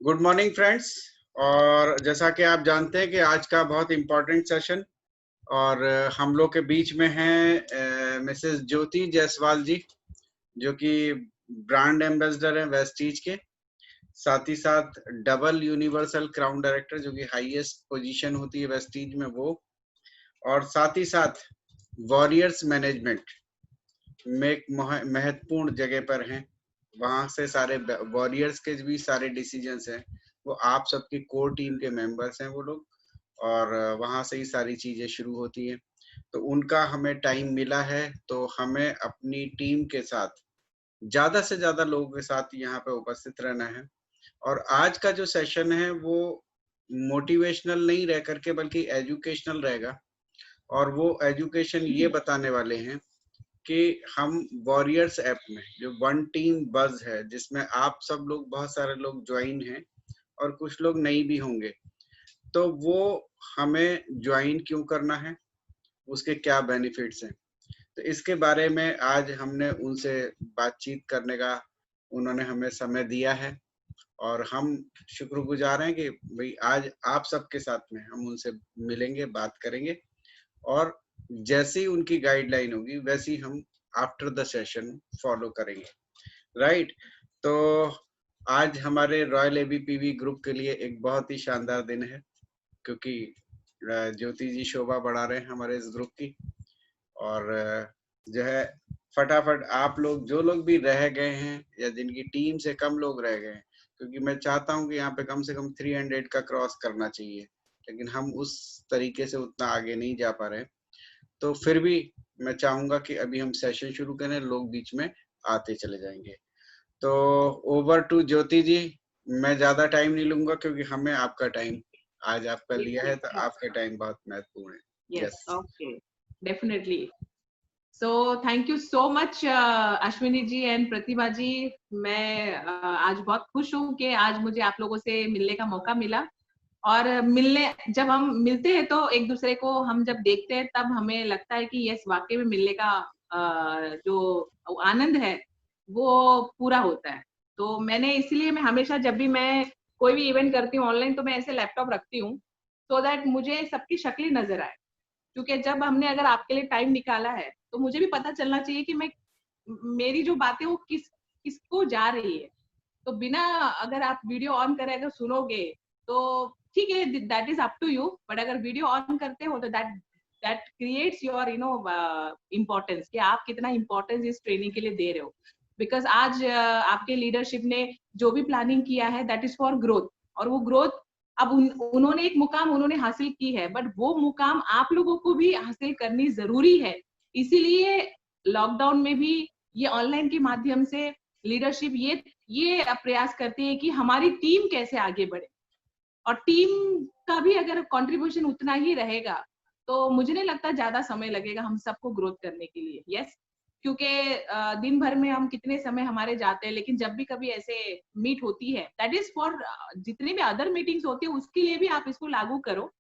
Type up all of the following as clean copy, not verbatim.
Good morning friends. और जैसा कि आप जानते हैं कि आज का बहुत इम्पोर्टेंट सेशन और हम लोग के बीच में हैं मिसेस ज्योति जायसवाल जी, जो कि ब्रांड एम्बेसडर हैं वेस्टीज के, साथ ही साथ डबल यूनिवर्सल क्राउन डायरेक्टर, जो कि हाईएस्ट पोजीशन होती है वेस्टीज में वो, और साथ ही साथ वॉरियर्स मैनेजमेंट में एक महत्वपूर्ण जगह पर हैं। वहां से सारे वॉरियर्स के भी सारे डिसीजंस हैं, वो आप सबकी कोर टीम के मेंबर्स हैं वो लोग, और वहां से ही सारी चीजें शुरू होती हैं। तो उनका हमें टाइम मिला है, तो हमें अपनी टीम के साथ ज्यादा से ज्यादा लोगों के साथ यहाँ पे उपस्थित रहना है। और आज का जो सेशन है वो मोटिवेशनल नहीं रह करके बल्कि एजुकेशनल रहेगा। और वो एजुकेशन ये बताने वाले हैं कि हम वॉरियर्स ऐप में जो वन टीम बज है, जिसमें आप सब लोग बहुत सारे लोग ज्वाइन हैं और कुछ लोग नहीं भी होंगे, तो वो हमें ज्वाइन क्यों करना है, उसके क्या बेनिफिट्स हैं, तो इसके बारे में आज हमने उनसे बातचीत करने का उन्होंने हमें समय दिया है। और हम शुक्रगुजार हैं कि भाई आज आप सबके साथ में हम उनसे मिलेंगे, बात करेंगे, और जैसी उनकी गाइडलाइन होगी वैसी हम आफ्टर द सेशन फॉलो करेंगे। राइट। तो आज हमारे रॉयल एबीपीवी ग्रुप के लिए एक बहुत ही शानदार दिन है, क्योंकि ज्योति जी शोभा बढ़ा रहे हैं हमारे इस ग्रुप की। और जो है फटाफट आप लोग जो लोग भी रह गए हैं या जिनकी टीम से कम लोग रह गए हैं, क्योंकि मैं चाहता हूं कि यहाँ पे कम से कम 300 का क्रॉस करना चाहिए, लेकिन हम उस तरीके से उतना आगे नहीं जा पा रहे हैं। तो फिर भी मैं चाहूंगा कि अभी हम सेशन शुरू करें, लोग बीच में आते चले जाएंगे। तो ओवर टू ज्योति जी। मैं ज्यादा टाइम नहीं लूंगा क्योंकि हमें आपका टाइम आज आपका लिया है, तो आपके टाइम बहुत महत्वपूर्ण है। Yes, okay, definitely. So thank you so much Ashwini ji and Pratibha ji. मैं आज बहुत खुश हूँ कि आज मुझे आप लोगों से मिलने का मौका मिला। और जब हम मिलते हैं तो एक दूसरे को हम जब देखते हैं तब हमें लगता है कि यस, वाकई में मिलने का जो आनंद है वो पूरा होता है। तो मैंने इसलिए मैं हमेशा जब भी मैं कोई भी इवेंट करती हूँ ऑनलाइन, तो मैं ऐसे लैपटॉप रखती हूँ सो दैट मुझे सबकी शक्लें नजर आए। क्योंकि जब हमने अगर आपके लिए टाइम निकाला है तो मुझे भी पता चलना चाहिए कि मेरी जो बातें वो किसको जा रही है। तो बिना अगर आप वीडियो ऑन करें अगर सुनोगे तो ठीक है, that is up to you. But अगर वीडियो ऑन करते हो तो that that creates your importance, कि आप कितना इम्पोर्टेंस इस ट्रेनिंग के लिए दे रहे हो। बिकॉज आज आपके लीडरशिप ने जो भी प्लानिंग किया है दैट इज फॉर ग्रोथ। और वो ग्रोथ अब उन्होंने एक मुकाम उन्होंने हासिल की है, बट वो मुकाम आप लोगों को भी हासिल करनी जरूरी है। इसीलिए लॉकडाउन में भी ये ऑनलाइन के माध्यम से लीडरशिप ये प्रयास करती है कि हमारी टीम कैसे आगे बढ़े। और टीम का भी अगर कंट्रीब्यूशन उतना ही रहेगा तो मुझे नहीं लगता ज्यादा समय लगेगा हम सबको ग्रोथ करने के लिए। यस, क्योंकि दिन भर में हम कितने समय हमारे जाते हैं, लेकिन जब भी कभी ऐसे मीट होती है दैट इज फॉर जितनी भी अदर मीटिंग्स होती है उसके लिए भी आप इसको लागू करो।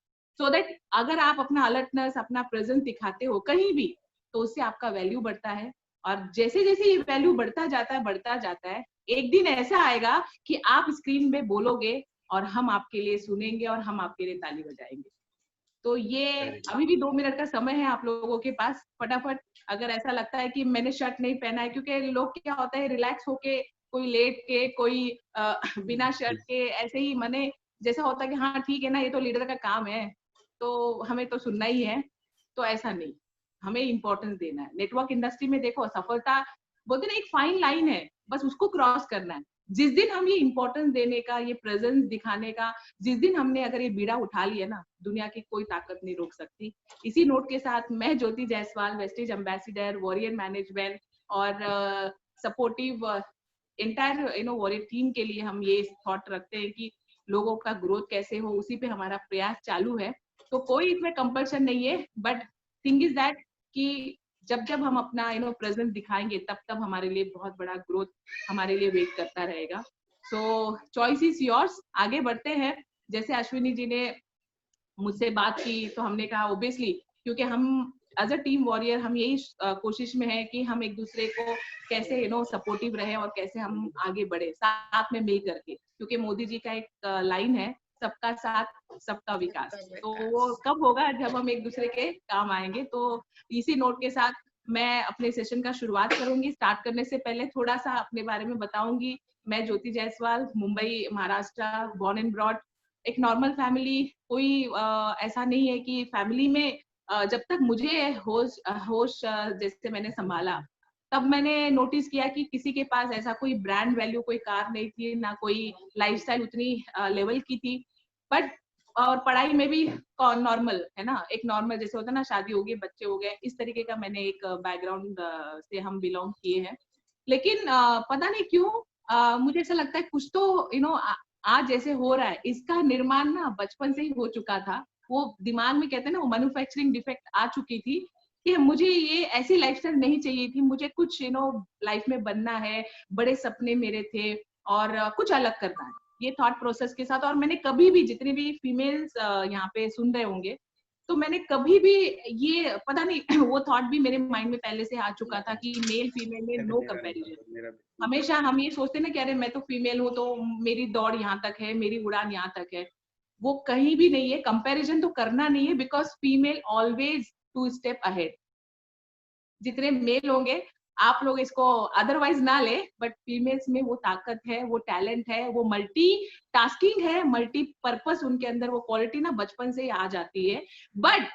सो दैट अगर आप अपना अलर्टनेस अपना प्रेजेंस दिखाते हो कहीं भी तो उससे आपका वैल्यू बढ़ता है। और जैसे जैसे ये वैल्यू बढ़ता जाता है, एक दिन ऐसा आएगा कि आप स्क्रीन में बोलोगे और हम आपके लिए सुनेंगे और हम आपके लिए ताली बजाएंगे। तो ये अभी भी 2 मिनट का समय है आप लोगों के पास। फटाफट अगर ऐसा लगता है कि मैंने शर्ट नहीं पहना है, क्योंकि लोग क्या होता है रिलैक्स होके कोई लेट के कोई बिना शर्ट के ऐसे ही मने जैसा होता है कि हाँ ठीक है ना, ये तो लीडर का काम है तो हमें तो सुनना ही है। तो ऐसा नहीं, हमें इंपॉर्टेंस देना है। नेटवर्क इंडस्ट्री में देखो सफलता बोलते ना एक फाइन लाइन है, बस उसको क्रॉस करना है। जिस दिन हम ये इंपॉर्टेंस देने का ये प्रेजेंस दिखाने का जिस दिन हमने अगर ये बीड़ा उठा लिया ना, दुनिया की कोई ताकत नहीं रोक सकती। इसी नोट के साथ मैं Jyoti Jaiswal, wastage ambassador, warrior management और सपोर्टिव एंटायर वॉरियर टीम के लिए हम ये थॉट रखते हैं कि लोगों का ग्रोथ कैसे हो, उसी पे हमारा प्रयास चालू है। तो कोई इसमें कंपल्शन नहीं है, बट थिंग इज दैट कि जब जब हम अपना प्रेजेंस दिखाएंगे तब तब हमारे लिए बहुत बड़ा ग्रोथ हमारे लिए वेट करता रहेगा। सो चॉइस इज योर्स। आगे बढ़ते हैं। जैसे अश्विनी जी ने मुझसे बात की तो हमने कहा ओबियसली, क्योंकि हम एज अ टीम वॉरियर हम यही कोशिश में है कि हम एक दूसरे को कैसे सपोर्टिव रहे और कैसे हम आगे बढ़े साथ में मिल करके, क्योंकि मोदी जी का एक लाइन है, सबका साथ सबका विकास। तो वो कब होगा जब हम एक दूसरे के काम आएंगे। तो इसी नोट के साथ मैं अपने सेशन का शुरुआत करूंगी। स्टार्ट करने से पहले थोड़ा सा अपने बारे में बताऊंगी। मैं Jyoti Jaiswal, Mumbai Maharashtra, born and brought, एक नॉर्मल फैमिली। कोई ऐसा नहीं है कि फैमिली में जब तक मुझे होश जैसे मैंने संभाला, तब मैंने नोटिस किया कि किसी के पास ऐसा कोई ब्रांड वैल्यू, कोई कार नहीं थी, ना कोई लाइफस्टाइल उतनी लेवल की थी। बट और पढ़ाई में भी नॉर्मल है ना, एक नॉर्मल जैसे होता है ना, शादी हो गई, बच्चे हो गए, इस तरीके का मैंने एक बैकग्राउंड से हम बिलोंग किए हैं। लेकिन पता नहीं क्यों मुझे ऐसा लगता है कुछ तो आज जैसे हो रहा है, इसका निर्माण ना बचपन से ही हो चुका था। वो दिमाग में कहते हैं ना, वो मैन्युफैक्चरिंग डिफेक्ट आ चुकी थी कि मुझे ये ऐसी लाइफस्टाइल नहीं चाहिए थी, मुझे कुछ लाइफ में बनना है, बड़े सपने मेरे थे और कुछ अलग करना है, ये थॉट प्रोसेस के साथ। और मैंने कभी भी, जितने भी फीमेल्स यहाँ पे सुन रहे होंगे, तो मैंने कभी भी ये पता नहीं वो थॉट भी मेरे माइंड में पहले से आ चुका था कि मेल फीमेल में नो कंपैरिजन। हमेशा हम ये सोचते ना कि अरे मैं तो फीमेल हूँ, तो मेरी दौड़ यहाँ तक है, मेरी उड़ान यहाँ तक है। वो कहीं भी नहीं है, कंपैरिजन तो करना नहीं है, because female always 2 step ahead. जितने मेल होंगे, आप लोग इसको अदरवाइज ना ले, बट फीमेल्स में वो ताकत है, वो टैलेंट है, वो मल्टी टास्किंग है, मल्टी पर्पस उनके अंदर वो क्वालिटी ना बचपन से ही आ जाती है। बट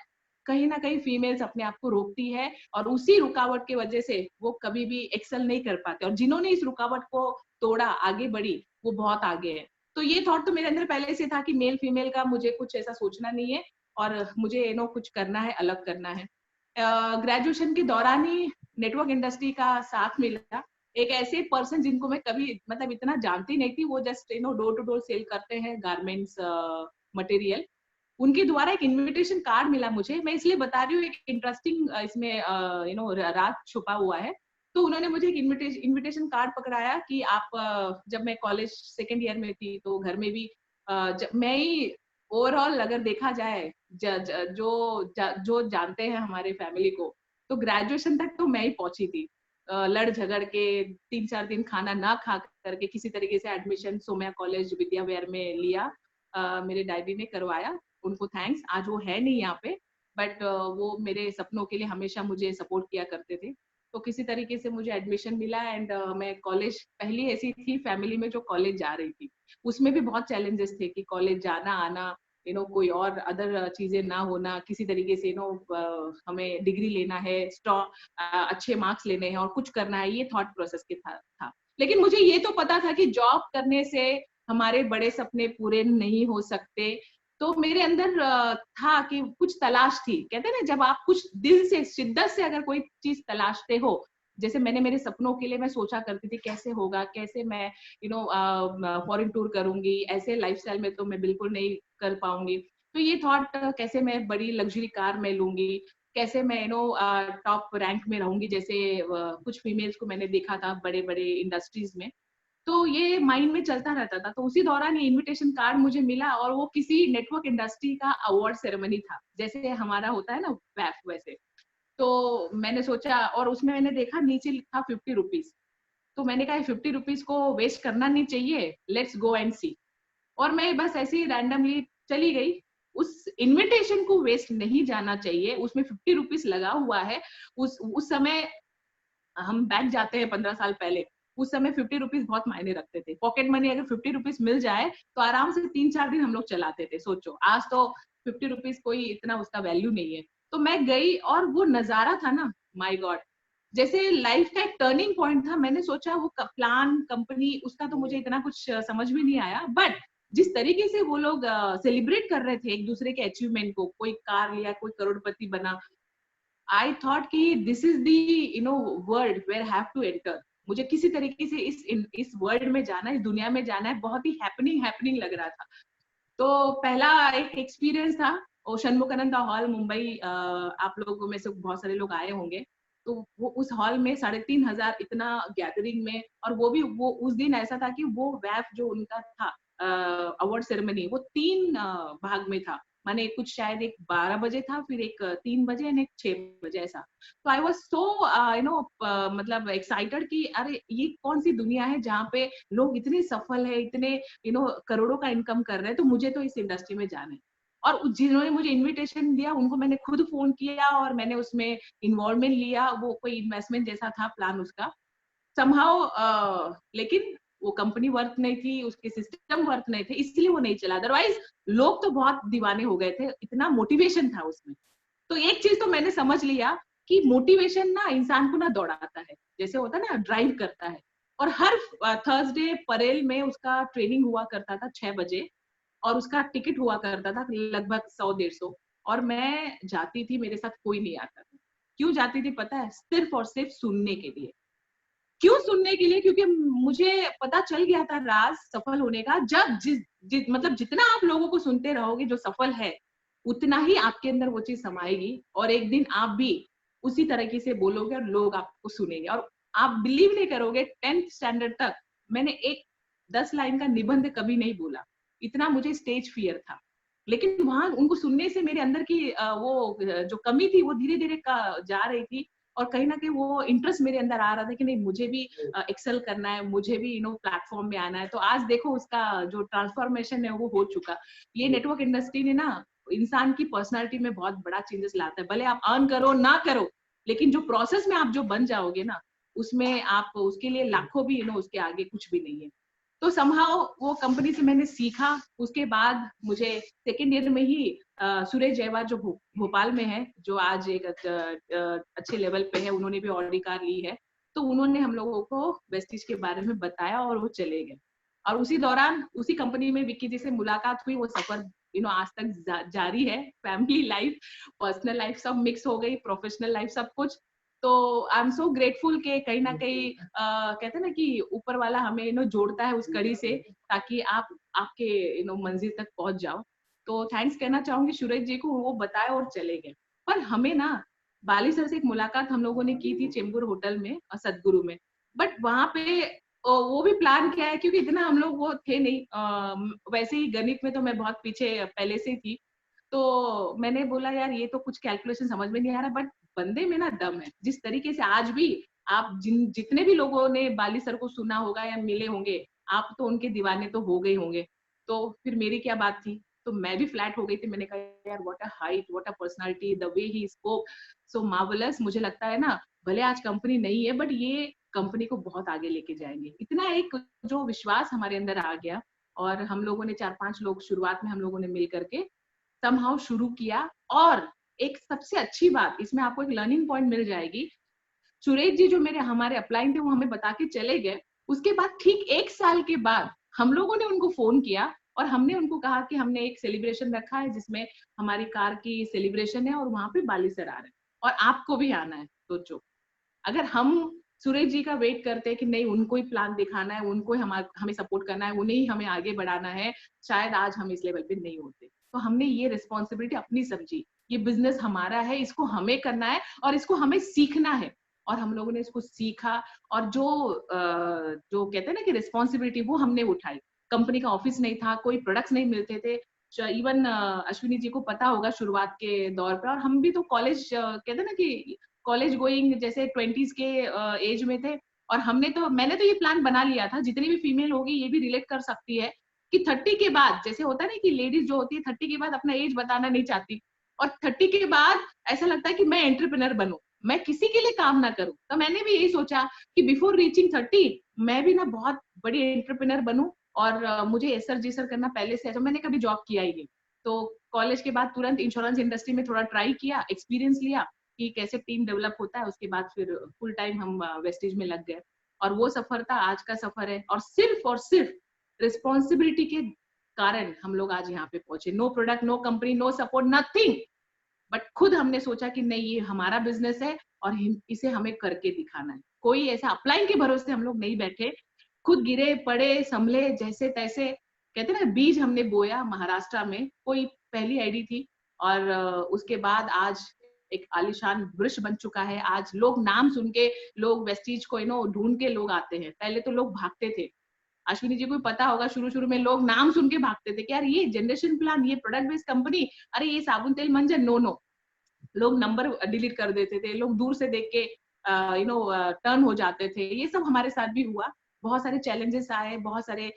कहीं ना कहीं फीमेल्स अपने आप को रोकती है, और उसी रुकावट की वजह से वो कभी भी एक्सेल नहीं कर पाते। और जिन्होंने इस रुकावट को तोड़ा, आगे बढ़ी, वो बहुत आगे है। तो ये थॉट तो मेरे अंदर पहले से था कि मेल फीमेल का मुझे कुछ ऐसा सोचना नहीं है, और मुझे कुछ करना है, अलग करना है। ग्रेजुएशन के दौरान ही नेटवर्क इंडस्ट्री का साथ मिला। एक ऐसे पर्सन जिनको मैं कभी मतलब इतना जानती नहीं थी, वो just door to door sale करते हैं गारमेंट्स मटेरियल। उनके द्वारा एक इनविटेशन कार्ड मिला मुझे। मैं इसलिए बता रही हूँ, एक इंटरेस्टिंग इसमें राज छुपा हुआ है। तो उन्होंने मुझे एक इनविटेशन कार्ड पकड़ाया कि आप जब मैं कॉलेज सेकेंड ईयर में थी, तो घर में भी मैं ही ओवरऑल अगर देखा जाए, जो जानते हैं हमारे फैमिली को, तो ग्रेजुएशन तक तो मैं ही पहुंची थी। लड़ झगड़ के 3-4 दिन खाना ना खा करके किसी तरीके से एडमिशन सोम्या कॉलेज विद्या विहार में लिया। मेरे डैडी ने करवाया, उनको थैंक्स। आज वो है नहीं यहाँ पे, बट वो मेरे सपनों के लिए हमेशा मुझे सपोर्ट किया करते थे। तो किसी तरीके से मुझे एडमिशन मिला, एंड मैं कॉलेज, पहली ऐसी थी फैमिली में जो कॉलेज जा रही थी। उसमें भी बहुत चैलेंजेस थे कि कॉलेज जाना आना, कोई और अदर चीजें ना होना, किसी तरीके से हमें डिग्री लेना है, अच्छे मार्क्स लेने हैं और कुछ करना है, ये थॉट प्रोसेस के था। लेकिन मुझे ये तो पता था कि जॉब करने से हमारे बड़े सपने पूरे नहीं हो सकते। तो मेरे अंदर था कि कुछ तलाश थी। कहते हैं ना, जब आप कुछ दिल से, शिद्दत से अगर कोई चीज तलाशते हो, जैसे मैंने मेरे सपनों के लिए मैं सोचा करती थी कैसे होगा, कैसे मैं फॉरेन टूर करूंगी, ऐसे लाइफस्टाइल में तो मैं बिल्कुल नहीं कर पाऊंगी। तो ये थॉट, कैसे मैं बड़ी लग्जरी कार में लूंगी, कैसे मैं टॉप रैंक में रहूंगी, जैसे कुछ फीमेल्स को मैंने देखा था बड़े बड़े इंडस्ट्रीज में। तो ये माइंड में चलता रहता था। तो उसी दौरान ये इनविटेशन कार्ड मुझे मिला, और वो किसी नेटवर्क इंडस्ट्री का अवार्ड सेरेमनी था, जैसे हमारा होता है ना वैफ, वैसे। तो मैंने सोचा, और उसमें मैंने देखा नीचे लिखा 50 रुपीज। तो मैंने कहा 50 रुपीज को वेस्ट करना नहीं चाहिए, लेट्स गो एंड सी। और मैं बस ऐसे ही रैंडमली चली गई। उस इनविटेशन को वेस्ट नहीं जाना चाहिए, उसमें 50 रुपीज लगा हुआ है। उस समय हम बैंक जाते हैं 15 साल पहले, उस समय 50 रुपीज बहुत मायने रखते थे। पॉकेट मनी अगर 50 रुपीज मिल जाए तो आराम से 3-4 दिन हम लोग चलाते थे। सोचो, आज तो 50 रुपीज कोई इतना उसका वैल्यू नहीं है। तो मैं गई, और वो नजारा था ना, माय गॉड, जैसे लाइफ का एक टर्निंग पॉइंट था। मैंने सोचा वो प्लान, कंपनी, उसका तो मुझे इतना कुछ समझ में नहीं आया, बट जिस तरीके से वो लोग सेलिब्रेट कर रहे थे एक दूसरे के अचीवमेंट को, कोई कार लिया, कोई करोड़पति बना, आई थॉट कि this is the world where have to enter. मुझे किसी तरीके से इस वर्ल्ड में जाना है, इस दुनिया में जाना है। बहुत ही हैपनिंग लग रहा था। तो पहला एक एक्सपीरियंस था वो षणमुखानंद हॉल, मुंबई। आप लोगों में से बहुत सारे लोग आए होंगे। तो वो उस हॉल में 3,500 इतना गैदरिंग में, और वो उस दिन ऐसा था कि वो वैफ जो उनका था अवार्ड सेरेमनी, वो 3 भाग में था। माने कुछ शायद एक 12 बजे था, फिर एक 3 बजे एंड एक 6 बजे ऐसा। तो आई वाज सो मतलब एक्साइटेड कि अरे ये कौन सी दुनिया है जहाँ पे लोग इतने सफल है, इतने करोड़ों का इनकम कर रहे हैं, तो मुझे तो इस इंडस्ट्री में जाना है। और जिन्होंने मुझे इनविटेशन दिया उनको मैंने खुद फोन किया और मैंने उसमें इन्वॉल्वमेंट लिया। वो कोई इन्वेस्टमेंट जैसा था प्लान उसका समहाउ, लेकिन वो कंपनी वर्थ नहीं थी, उसके सिस्टम वर्थ नहीं थे, इसलिए वो नहीं चला। अदरवाइज लोग तो बहुत दीवाने हो गए थे, इतना मोटिवेशन था उसमें। तो एक चीज तो मैंने समझ लिया कि मोटिवेशन ना इंसान को ना दौड़ाता है, जैसे होता है ना ड्राइव करता है। और हर थर्सडे परेल में उसका ट्रेनिंग हुआ करता था 6 बजे, और उसका टिकट हुआ करता था लगभग 100-150, और मैं जाती थी, मेरे साथ कोई नहीं आता था। क्यों जाती थी पता है? सिर्फ और सिर्फ सुनने के लिए। क्यों सुनने के लिए? क्योंकि मुझे पता चल गया था राज सफल होने का। जब मतलब जितना आप लोगों को सुनते रहोगे जो सफल है, उतना ही आपके अंदर वो चीज समाएगी, और एक दिन आप भी उसी तरीके से बोलोगे और लोग आपको सुनेंगे। और आप बिलीव नहीं करोगे, 10th स्टैंडर्ड तक मैंने एक 10 लाइन का निबंध कभी नहीं बोला, इतना मुझे स्टेज फियर था। लेकिन वहां उनको सुनने से मेरे अंदर की वो जो कमी थी वो धीरे धीरे जा रही थी। और कहीं ना कहीं वो इंटरेस्ट मेरे अंदर आ रहा था कि नहीं, मुझे भी एक्सेल करना है, मुझे भी प्लेटफॉर्म में आना है। तो आज देखो उसका जो ट्रांसफॉर्मेशन है वो हो चुका। ये नेटवर्क इंडस्ट्री ने ना इंसान की पर्सनालिटी में बहुत बड़ा चेंजेस लाता है। भले आप अर्न करो ना करो, लेकिन जो प्रोसेस में आप जो बन जाओगे ना, उसमें आप उसके लिए लाखों भी उसके आगे कुछ भी नहीं है। तो समहाउ वो कंपनी से मैंने सीखा। उसके बाद मुझे सेकेंड ईयर में ही सुरेश जयवार जो भोपाल में है, जो आज एक अच्छे लेवल पे है, उन्होंने भी ऑडी कार ली है। तो उन्होंने हम लोगों को वेस्टिज के बारे में बताया और वो चले गए। और उसी दौरान उसी कंपनी में विक्की जी से मुलाकात हुई। वो सफर आज तक जारी है। फैमिली लाइफ, पर्सनल लाइफ सब मिक्स हो गई, प्रोफेशनल लाइफ सब कुछ। तो आई एम सो ग्रेटफुल के कहीं ना कहीं कहते हैं ना कि ऊपर वाला हमें जोड़ता है उस कड़ी से, ताकि आप आपके मंजिल तक पहुंच जाओ। तो थैंक्स कहना चाहूंगी सुरेश जी को, वो बताए और चले गए। पर हमें ना बाली सर से एक मुलाकात हम लोगों ने की थी चेंबूर होटल में, सदगुरु में। बट वहां पे वो भी प्लान किया है, क्योंकि इतना हम लोग वो थे नहीं। वैसे ही गणित में तो मैं बहुत पीछे पहले से थी। तो मैंने बोला यार ये तो कुछ कैलकुलेशन समझ में नहीं आ रहा, बट बंदे में ना दम है। जिस तरीके से आज भी आप जितने भी लोगों ने बाली सर को सुना होगा या मिले होंगे, आप तो उनके दीवाने तो हो गए होंगे। तो फिर मेरी क्या बात थी? तो मैं भी फ्लैट हो गई थी। मैंने कहा यार what a height, what a personality, the way he spoke, so marvellous. मुझे लगता है ना, भले आज कंपनी नहीं है, बट ये कंपनी को बहुत आगे लेके जाएंगे। इतना एक जो विश्वास हमारे अंदर आ गया। और हम लोगों ने 4-5 लोग शुरुआत में हम लोगों ने मिल करके समहाउ शुरू किया। और एक सबसे अच्छी बात, इसमें आपको एक लर्निंग पॉइंट मिल जाएगी। सुरेश जी जो मेरे हमारे अपलाइन थे, वो हमें बता के चले गए। उसके बाद ठीक 1 साल के बाद हम लोगों ने उनको फोन किया और हमने उनको कहा कि हमने एक सेलिब्रेशन रखा है जिसमें हमारी कार की सेलिब्रेशन है, और वहां पे बाली सर आ रहे हैं और आपको भी आना है। सोचो, अगर हम सुरेश जी का वेट करते हैं कि नहीं, उनको ही प्लान दिखाना है, उनको ही हमें सपोर्ट करना है, उन्हें ही हमें आगे बढ़ाना है, शायद आज हम इस लेवल पे नहीं होते। तो हमने ये रिस्पॉन्सिबिलिटी अपनी समझी। ये बिजनेस हमारा है, इसको हमें करना है और इसको हमें सीखना है। और हम लोगों ने इसको सीखा। और जो कहते हैं ना कि रिस्पॉन्सिबिलिटी, वो हमने उठाई। कंपनी का ऑफिस नहीं था, कोई प्रोडक्ट्स नहीं मिलते थे। इवन अश्विनी जी को पता होगा शुरुआत के दौर पर, और हम भी तो कॉलेज कहते हैं ना कि कॉलेज गोइंग जैसे 20s के एज में थे। और मैंने तो ये प्लान बना लिया था, जितनी भी फीमेल होगी ये भी रिलेट कर सकती है, कि 30 के बाद जैसे होता है ना कि लेडीज जो होती है 30 के बाद अपना एज बताना नहीं चाहती, और 30 के बाद ऐसा लगता है कि मैं एंटरप्रेन्योर बनूं, मैं किसी के लिए काम ना करूं। तो मैंने भी यही सोचा कि बिफोर रीचिंग 30 मैं भी ना बहुत बड़ी एंटरप्रेन्योर बनूं। और मुझे एसर जीसर करना पहले से है, तो मैंने कभी जॉब किया ही नहीं। तो कॉलेज के बाद तुरंत इंश्योरेंस इंडस्ट्री में थोड़ा ट्राई किया, एक्सपीरियंस लिया कि कैसे टीम डेवलप होता है। उसके बाद फिर फुल टाइम हम वेस्टेज में लग गए। और वो सफर था, आज का सफर है। और सिर्फ रिस्पॉन्सिबिलिटी के कारण हम लोग आज यहाँ पे पहुंचे। No product, no company, no support, nothing. But खुद हमने सोचा कि नहीं, ये हमारा बिजनेस है और इसे हमें करके दिखाना है। कोई ऐसा अपलाइन के भरोसे हम लोग नहीं बैठे। खुद गिरे पड़े संभले जैसे तैसे। कहते ना, बीज हमने बोया महाराष्ट्र में, कोई पहली आईडी थी। और उसके बाद आज एक आलिशान वृक्ष बन चुका है। आज लोग नाम सुन के, लोग वेस्टीज को ढूंढ के लोग आते हैं। पहले तो लोग भागते थे। अश्विनी जी को पता होगा, शुरू शुरू में लोग नाम सुन के भागते थे कि यार ये जनरेशन प्लान, ये प्रोडक्ट बेस्ड कंपनी, अरे ये साबुन तेल मंजन, नो नो, लोग नंबर डिलीट कर देते थे, लोग दूर से देख के टर्न हो जाते थे। ये सब हमारे साथ भी हुआ, बहुत सारे चैलेंजेस आए, बहुत सारे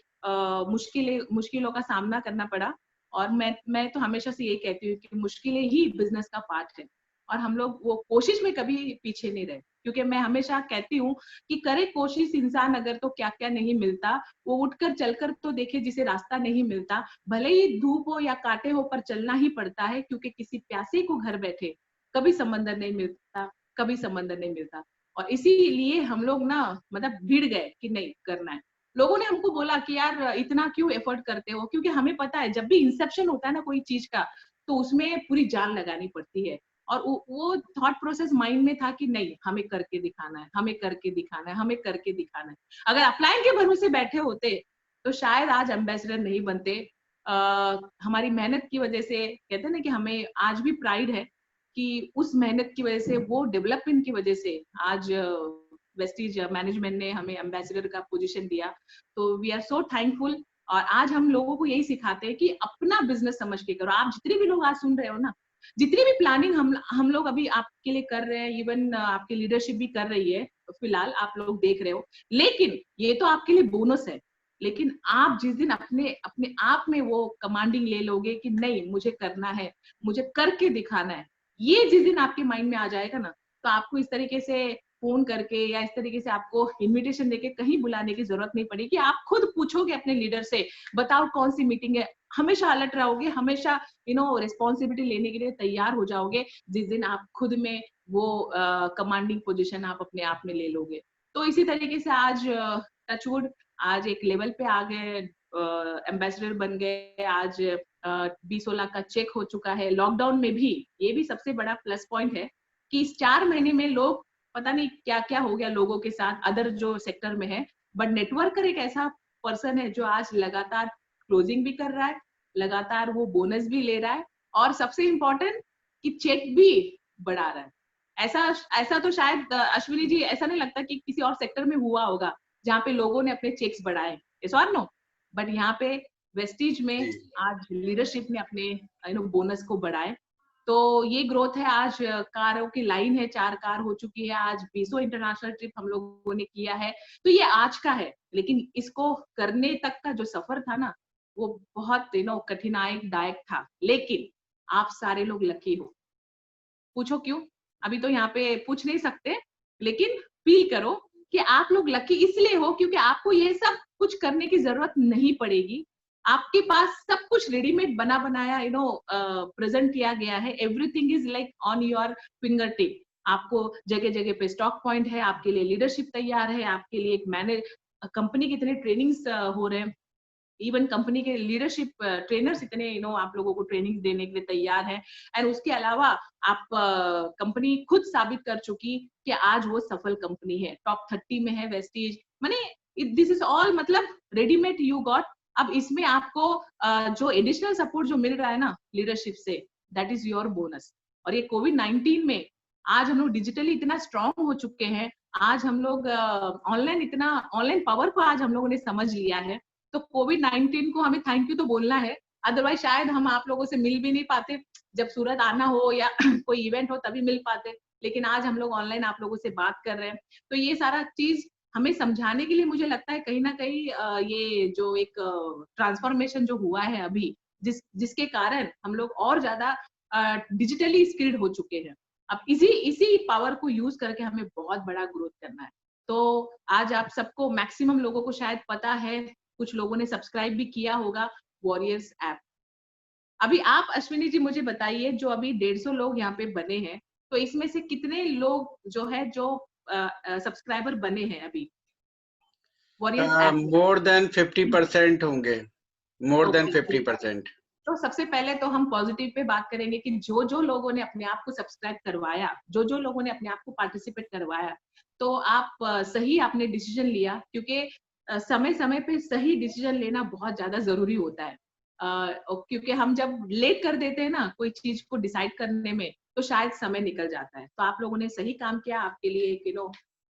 मुश्किलों का सामना करना पड़ा। और मैं तो हमेशा से यही कहती हूँ कि मुश्किलें ही बिजनेस का पार्ट है, और हम लोग वो कोशिश में कभी पीछे नहीं रहे, क्योंकि मैं हमेशा कहती हूँ कि करे कोशिश इंसान अगर तो क्या क्या नहीं मिलता, वो उठकर चलकर तो देखे जिसे रास्ता नहीं मिलता, भले ही धूप हो या कांटे हो पर चलना ही पड़ता है, क्योंकि किसी प्यासे को घर बैठे कभी समंदर नहीं मिलता, कभी समंदर नहीं मिलता। और इसीलिए हम लोग ना मतलब भिड़ गए कि नहीं करना है। लोगों ने हमको बोला कि यार इतना क्यों एफर्ट करते हो, क्योंकि हमें पता है जब भी इंसेप्शन होता है ना कोई चीज का, तो उसमें पूरी जान लगानी पड़ती है। और वो थॉट प्रोसेस माइंड में था कि नहीं हमें करके दिखाना है, हमें करके दिखाना है, हमें करके दिखाना है। अगर अपलाइन के भरोसे बैठे होते तो शायद आज एम्बेसडर नहीं बनते। हमारी मेहनत की वजह से, कहते हैं ना कि हमें आज भी प्राइड है कि उस मेहनत की वजह से, वो डेवलपमेंट की वजह से आज वेस्टीज मैनेजमेंट ने हमें एम्बेसडर का पोजीशन दिया। तो वी आर सो थैंकफुल। और आज हम लोगों को यही सिखाते हैं कि अपना बिजनेस समझ के करो। आप जितने भी लोग आज सुन रहे हो ना, जितनी भी प्लानिंग हम लोग अभी आपके लिए कर रहे हैं, इवन आपकी लीडरशिप भी कर रही है, फिलहाल आप लोग देख रहे हो, लेकिन ये तो आपके लिए बोनस है। लेकिन आप जिस दिन अपने अपने आप में वो कमांडिंग ले लोगे कि नहीं मुझे करना है, मुझे करके दिखाना है, ये जिस दिन आपके माइंड में आ जाएगा ना, तो आपको इस तरीके से फोन करके या इस तरीके से आपको इनविटेशन देके कहीं बुलाने की जरूरत नहीं पड़ेगी। आप खुद पूछोगे अपने लीडर से, बताओ कौन सी मीटिंग है, हमेशा अलर्ट रहोगे, हमेशा रिस्पॉन्सिबिलिटी लेने के लिए तैयार हो जाओगे जिस दिन आप खुद में वो कमांडिंग पोजीशन आप अपने आप में ले लोगे। तो इसी तरीके से आज टचवुड आज एक लेवल पे आ गए, एम्बेसडर बन गए, आज 20 लाख का चेक हो चुका है। लॉकडाउन में भी ये भी सबसे बड़ा प्लस पॉइंट है कि इस 4 महीने में लोग पता नहीं क्या क्या हो गया लोगों के साथ, अदर जो सेक्टर में है, बट नेटवर्कर एक ऐसा पर्सन है जो आज लगातार क्लोजिंग भी कर रहा है, लगातार वो बोनस भी ले रहा है, और सबसे इम्पोर्टेंट कि चेक भी बढ़ा रहा है। ऐसा ऐसा तो शायद अश्विनी जी ऐसा नहीं लगता कि किसी और सेक्टर में हुआ होगा जहाँ पे लोगों ने अपने चेक्स बढ़ाए, इस और नो, बट यहाँ पे वेस्टीज में आज लीडरशिप ने अपने बोनस को बढ़ाए। तो ये ग्रोथ है। आज कारों की लाइन है, 4 कार हो चुकी है, आज 20 इंटरनेशनल ट्रिप हम लोगों ने किया है। तो ये आज का है, लेकिन इसको करने तक का जो सफर था ना, वो बहुत कठिनाईदायक था। लेकिन आप सारे लोग लकी हो। पूछो क्यों? अभी तो यहाँ पे पूछ नहीं सकते, लेकिन फील करो कि आप लोग लकी इसलिए हो क्योंकि आपको ये सब कुछ करने की जरूरत नहीं पड़ेगी। आपके पास सब कुछ रेडीमेड बना बनाया प्रेजेंट किया गया है। Everything is like on your finger tip. आपको जगह जगह पे स्टॉक पॉइंट है, आपके लिए लीडरशिप तैयार है, आपके लिए एक मैनेज कंपनी कितने ट्रेनिंग्स हो रहे हैं, इवन कंपनी के लीडरशिप ट्रेनर्स इतने आप लोगों को ट्रेनिंग देने के लिए तैयार हैं। एंड उसके अलावा आप कंपनी खुद साबित कर चुकी कि आज वो सफल कंपनी है, टॉप 30 में है वेस्टीज, माने दिस इज ऑल मतलब रेडीमेड यू गॉट। अब इसमें आपको जो एडिशनल सपोर्ट जो मिल रहा है ना लीडरशिप से, दैट इज योर बोनस। और ये कोविड-19 में आज हम लोग डिजिटली इतना स्ट्रांग हो चुके हैं, आज हम लोग ऑनलाइन पावर को आज हम लोगों ने समझ लिया है। तो कोविड-19 को हमें थैंक यू तो बोलना है, अदरवाइज शायद हम आप लोगों से मिल भी नहीं पाते। जब सूरत आना हो या कोई इवेंट हो तभी मिल पाते, लेकिन आज हम लोग ऑनलाइन आप लोगों से बात कर रहे हैं। तो ये सारा चीज हमें समझाने के लिए मुझे लगता है कहीं ना कहीं ये जो एक ट्रांसफॉर्मेशन जो हुआ है अभी, जिसके कारण हम लोग और ज्यादा डिजिटली स्किल्ड हो चुके हैं। अब इसी पावर को यूज करके हमें बहुत बड़ा ग्रोथ करना है। तो आज आप सबको, मैक्सिमम लोगों को शायद पता है, कुछ लोगों ने सब्सक्राइब भी किया होगा वॉरियर्स ऐप। अभी आप अश्विनी जी मुझे बताइए, जो अभी 150 लोग यहाँ पे बने हैं, तो इसमें से कितने लोग जो सब्सक्राइबर बने हैं अभी वॉरियर्स ऐप? मोर देन 50% होंगे, मोर देन 50%। तो सबसे पहले तो हम पॉजिटिव पे बात करेंगे कि जो जो लोगों ने अपने आप को सब्सक्राइब करवाया, जो जो लोगों ने अपने आप को पार्टिसिपेट करवाया, तो आप सही आपने डिसीजन लिया, क्योंकि समय समय पे सही डिसीजन लेना बहुत ज्यादा जरूरी होता है। क्योंकि हम जब लेट कर देते हैं ना कोई चीज को डिसाइड करने में, तो शायद समय निकल जाता है। तो आप लोगों ने सही काम किया, आपके लिए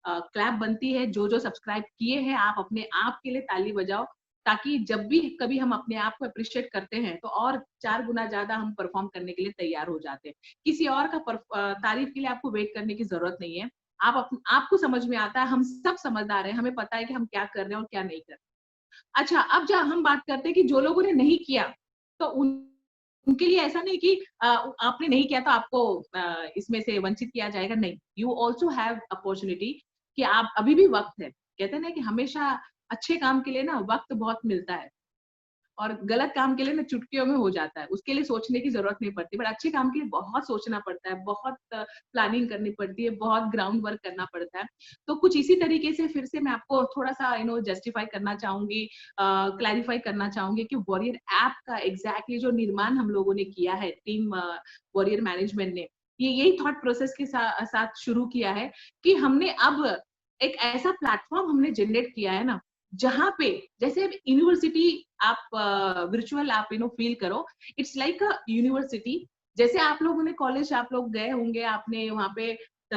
क्लैप बनती है। जो जो सब्सक्राइब किए हैं आप अपने आप के लिए ताली बजाओ, ताकि जब भी कभी हम अपने आप को अप्रिशिएट करते हैं तो और 4 गुना ज्यादा हम परफॉर्म करने के लिए तैयार हो जाते हैं। किसी और का तारीफ के लिए आपको वेट करने की जरूरत नहीं है। आपको समझ में आता है, हम सब समझदार हैं, हमें पता है कि हम क्या कर रहे हैं और क्या नहीं कर रहे। अच्छा, अब जब हम बात करते हैं कि जो लोगों ने नहीं किया, तो उनके लिए ऐसा नहीं कि आपने नहीं किया तो आपको इसमें से वंचित किया जाएगा, नहीं। यू ऑल्सो हैव अपॉर्चुनिटी कि आप अभी भी वक्त है। कहते हैं ना कि हमेशा अच्छे काम के लिए ना वक्त बहुत मिलता है, और गलत काम के लिए ना चुटकियों में हो जाता है, उसके लिए सोचने की जरूरत नहीं पड़ती। बट अच्छे काम के लिए बहुत सोचना पड़ता है, बहुत प्लानिंग करनी पड़ती है, बहुत ग्राउंड वर्क करना पड़ता है। तो कुछ इसी तरीके से फिर से मैं आपको थोड़ा सा जस्टिफाई करना चाहूंगी, क्लैरिफाई करना चाहूंगी कि वॉरियर ऐप का एग्जैक्टली जो निर्माण हम लोगों ने किया है, टीम वॉरियर मैनेजमेंट ने, ये यही थॉट प्रोसेस के साथ शुरू किया है कि हमने अब एक ऐसा प्लेटफॉर्म हमने जनरेट किया है ना, जहां पे जैसे यूनिवर्सिटी आप वर्चुअल आप फील करो, इट्स लाइक अ यूनिवर्सिटी। जैसे आप लोगों ने कॉलेज आप लोग गए होंगे, आपने वहां पे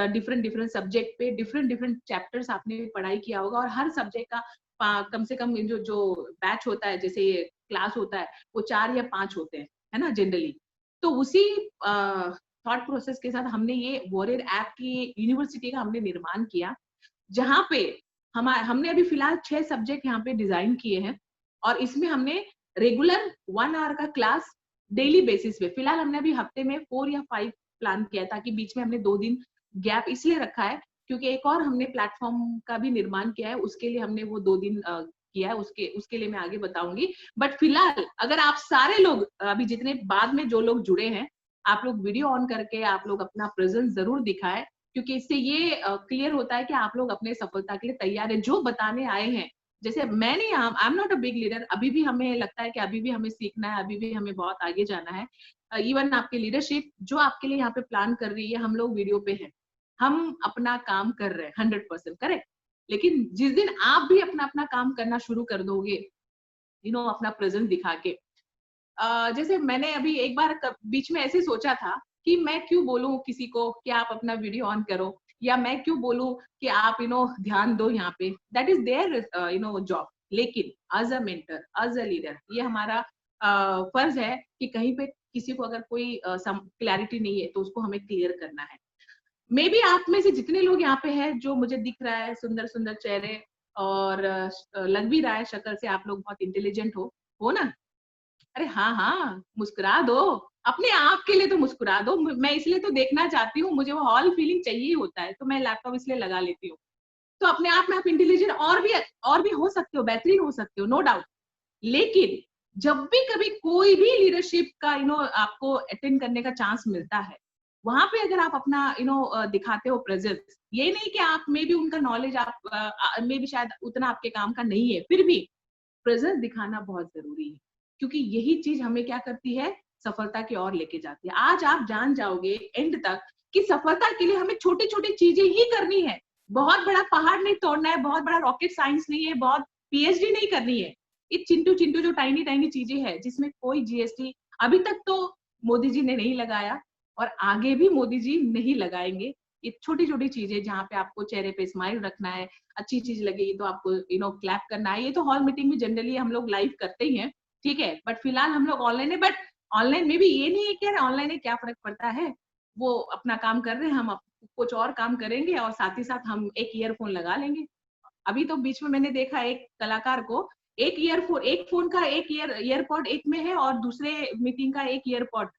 डिफरेंट डिफरेंट सब्जेक्ट पे डिफरेंट डिफरेंट चैप्टर्स आपने पढ़ाई किया होगा, और हर सब्जेक्ट का कम से कम जो जो बैच होता है, जैसे क्लास होता है, वो 4 या 5 होते हैं, है ना, जनरली। तो उसी थॉट प्रोसेस के साथ हमने ये वॉरियर ऐप की यूनिवर्सिटी का हमने निर्माण किया, जहां पे हमने अभी फिलहाल 6 सब्जेक्ट यहाँ पे डिजाइन किए हैं, और इसमें हमने रेगुलर 1 आवर का क्लास डेली बेसिस पे, फिलहाल हमने अभी हफ्ते में 4 या 5 प्लान किया है, ताकि बीच में हमने 2 दिन गैप इसलिए रखा है क्योंकि एक और हमने प्लेटफॉर्म का भी निर्माण किया है, उसके लिए हमने वो 2 दिन किया है, उसके लिए मैं आगे बताऊंगी। बट फिलहाल अगर आप सारे लोग अभी जितने बाद में जो लोग जुड़े हैं, आप लोग वीडियो ऑन करके आप लोग अपना प्रेजेंस जरूर दिखाएं, क्योंकि इससे ये क्लियर होता है कि आप लोग अपने सफलता के लिए तैयार है। जो बताने आए हैं, जैसे मैं नहीं, I am not a big leader, अभी भी हमें लगता है कि अभी भी हमें सीखना है, अभी भी हमें बहुत आगे जाना है। इवन आपकी लीडरशिप जो आपके लिए यहाँ पे प्लान कर रही है, हम लोग वीडियो पे हैं, हम अपना काम कर रहे हैं 100% करेक्ट। लेकिन जिस दिन आप भी अपना अपना काम करना शुरू कर दोगे, अपना प्रेजेंस दिखा के, जैसे मैंने अभी एक बार बीच में ऐसे सोचा था कि मैं क्यों बोलूं किसी को कि आप अपना वीडियो ऑन करो, या मैं क्यों बोलूं कि आप ध्यान दो यहाँ पे, दैट इज देयर जॉब। लेकिन as a mentor, as a leader, ये हमारा फर्ज है कि कहीं पे किसी को अगर कोई क्लैरिटी नहीं है तो उसको हमें क्लियर करना है। मे बी आप में से जितने लोग यहाँ पे हैं, जो मुझे दिख रहा है सुंदर सुंदर चेहरे, और लग भी रहा है शक्ल से आप लोग बहुत इंटेलिजेंट हो ना? अरे हाँ हाँ, मुस्कुरा दो, अपने आप के लिए तो मुस्कुरा दो। मैं इसलिए तो देखना चाहती हूँ, मुझे वो हॉल फीलिंग चाहिए होता है, तो मैं लैपटॉप इसलिए लगा लेती हूँ। तो अपने आप में आप इंटेलिजेंट और भी हो सकते हो, बेहतरीन हो सकते हो, नो डाउट। लेकिन जब भी कभी कोई भी लीडरशिप का आपको अटेंड करने का चांस मिलता है, वहां पे अगर आप अपना दिखाते हो प्रेजेंस, ये नहीं कि आप में भी उनका नॉलेज आप में भी शायद उतना आपके काम का नहीं है, फिर भी प्रेजेंस दिखाना बहुत जरूरी है, क्योंकि यही चीज हमें क्या करती है, सफलता की ओर लेके जाती है। आज आप जान जाओगे एंड तक कि सफलता के लिए हमें छोटी छोटी चीजें ही करनी है, बहुत बड़ा पहाड़ नहीं तोड़ना है, बहुत बड़ा रॉकेट साइंस नहीं है, बहुत पीएचडी नहीं करनी है। ये चिंटू चिंटू जो टाइनी टाइनी चीजें है, जिसमें कोई जीएसटी अभी तक तो मोदी जी ने नहीं लगाया, और आगे भी मोदी जी नहीं लगाएंगे। ये छोटी छोटी चीजें जहाँ पे आपको चेहरे पे स्माइल रखना है, अच्छी चीज लगेगी तो आपको क्लैप करना है। ये तो हॉल मीटिंग में जनरली हम लोग लाइव करते ही हैं, ठीक है, बट फिलहाल हम लोग ऑनलाइन है। बट ऑनलाइन में भी ये नहीं है कि ऑनलाइन है क्या फर्क पड़ता है, वो अपना काम कर रहे हैं, हम कुछ और काम करेंगे, और साथ ही साथ हम एक ईयरफोन लगा लेंगे। अभी तो बीच में मैंने देखा एक कलाकार को, एक फोन का एक ईयरपॉड एक में है, और दूसरे मीटिंग का एक ईयरपॉड,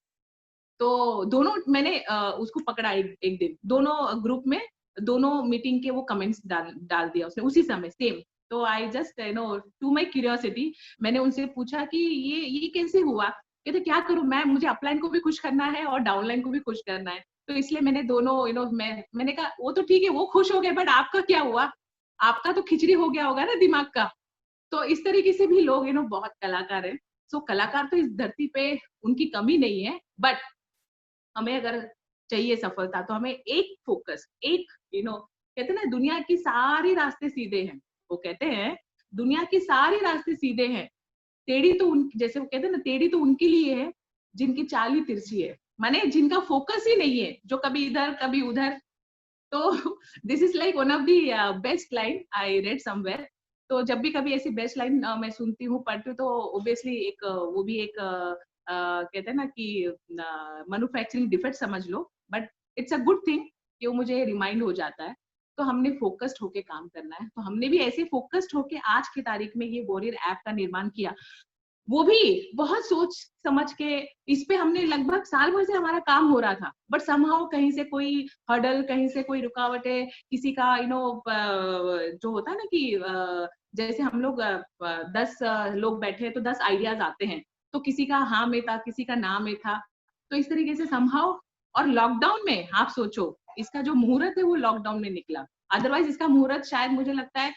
तो दोनों मैंने उसको पकड़ा एक दिन, दोनों ग्रुप में, दोनों मीटिंग के वो कमेंट्स डाल दिया उसने उसी समय सेम। तो I just to my curiosity, मैंने उनसे पूछा कि ये कैसे हुआ। कहते क्या करूं मैं, मुझे अपलाइन को भी खुश करना है और डाउनलाइन को भी खुश करना है, तो इसलिए मैंने दोनों मैंने कहा वो तो ठीक है, वो खुश हो गए, बट आपका क्या हुआ, आपका तो खिचड़ी हो गया होगा ना दिमाग का। तो इस तरीके से भी लोग बहुत कलाकार है। सो कलाकार तो इस धरती पे उनकी कमी नहीं है, बट हमें अगर चाहिए सफलता तो हमें एक फोकस, एक कहते हैं ना, दुनिया की सारी रास्ते सीधे हैं, वो कहते हैं दुनिया की सारी रास्ते सीधे हैं, टेढ़ी तो जैसे वो कहते हैं ना, टेढ़ी तो उनके लिए है जिनकी चाल ही तिरछी है, माने जिनका फोकस ही नहीं है, जो कभी इधर कभी उधर, तो this is like one of the best line I read somewhere. तो जब भी कभी ऐसी बेस्ट लाइन मैं सुनती हूँ, पढ़ती हूँ, तो ऑब्वियसली एक वो भी एक कहते हैं ना कि मैन्युफैक्चरिंग डिफेक्ट समझ लो, but it's a good thing कि वो मुझे रिमाइंड हो जाता है। तो हमने फोकस्ड होके काम करना है, तो हमने भी ऐसे फोकस्ड होके आज की तारीख में ये वॉरियर ऐप का निर्माण किया, वो भी बहुत सोच समझ के। इस पे हमने लगभग साल भर से हमारा काम हो रहा था, बट समहाउ कहीं से कोई हर्डल, कहीं से कोई रुकावटें, किसी का जो होता है ना कि जैसे हम लोग 10 लोग बैठे हैं तो 10 आइडियाज आते हैं, तो किसी का हाँ में था, किसी का ना में था, तो इस तरीके से समहाउ। और लॉकडाउन में आप सोचो, इसका जो मुहूर्त है वो लॉकडाउन में निकला, अदरवाइज इसका मुहूर्त शायद मुझे लगता है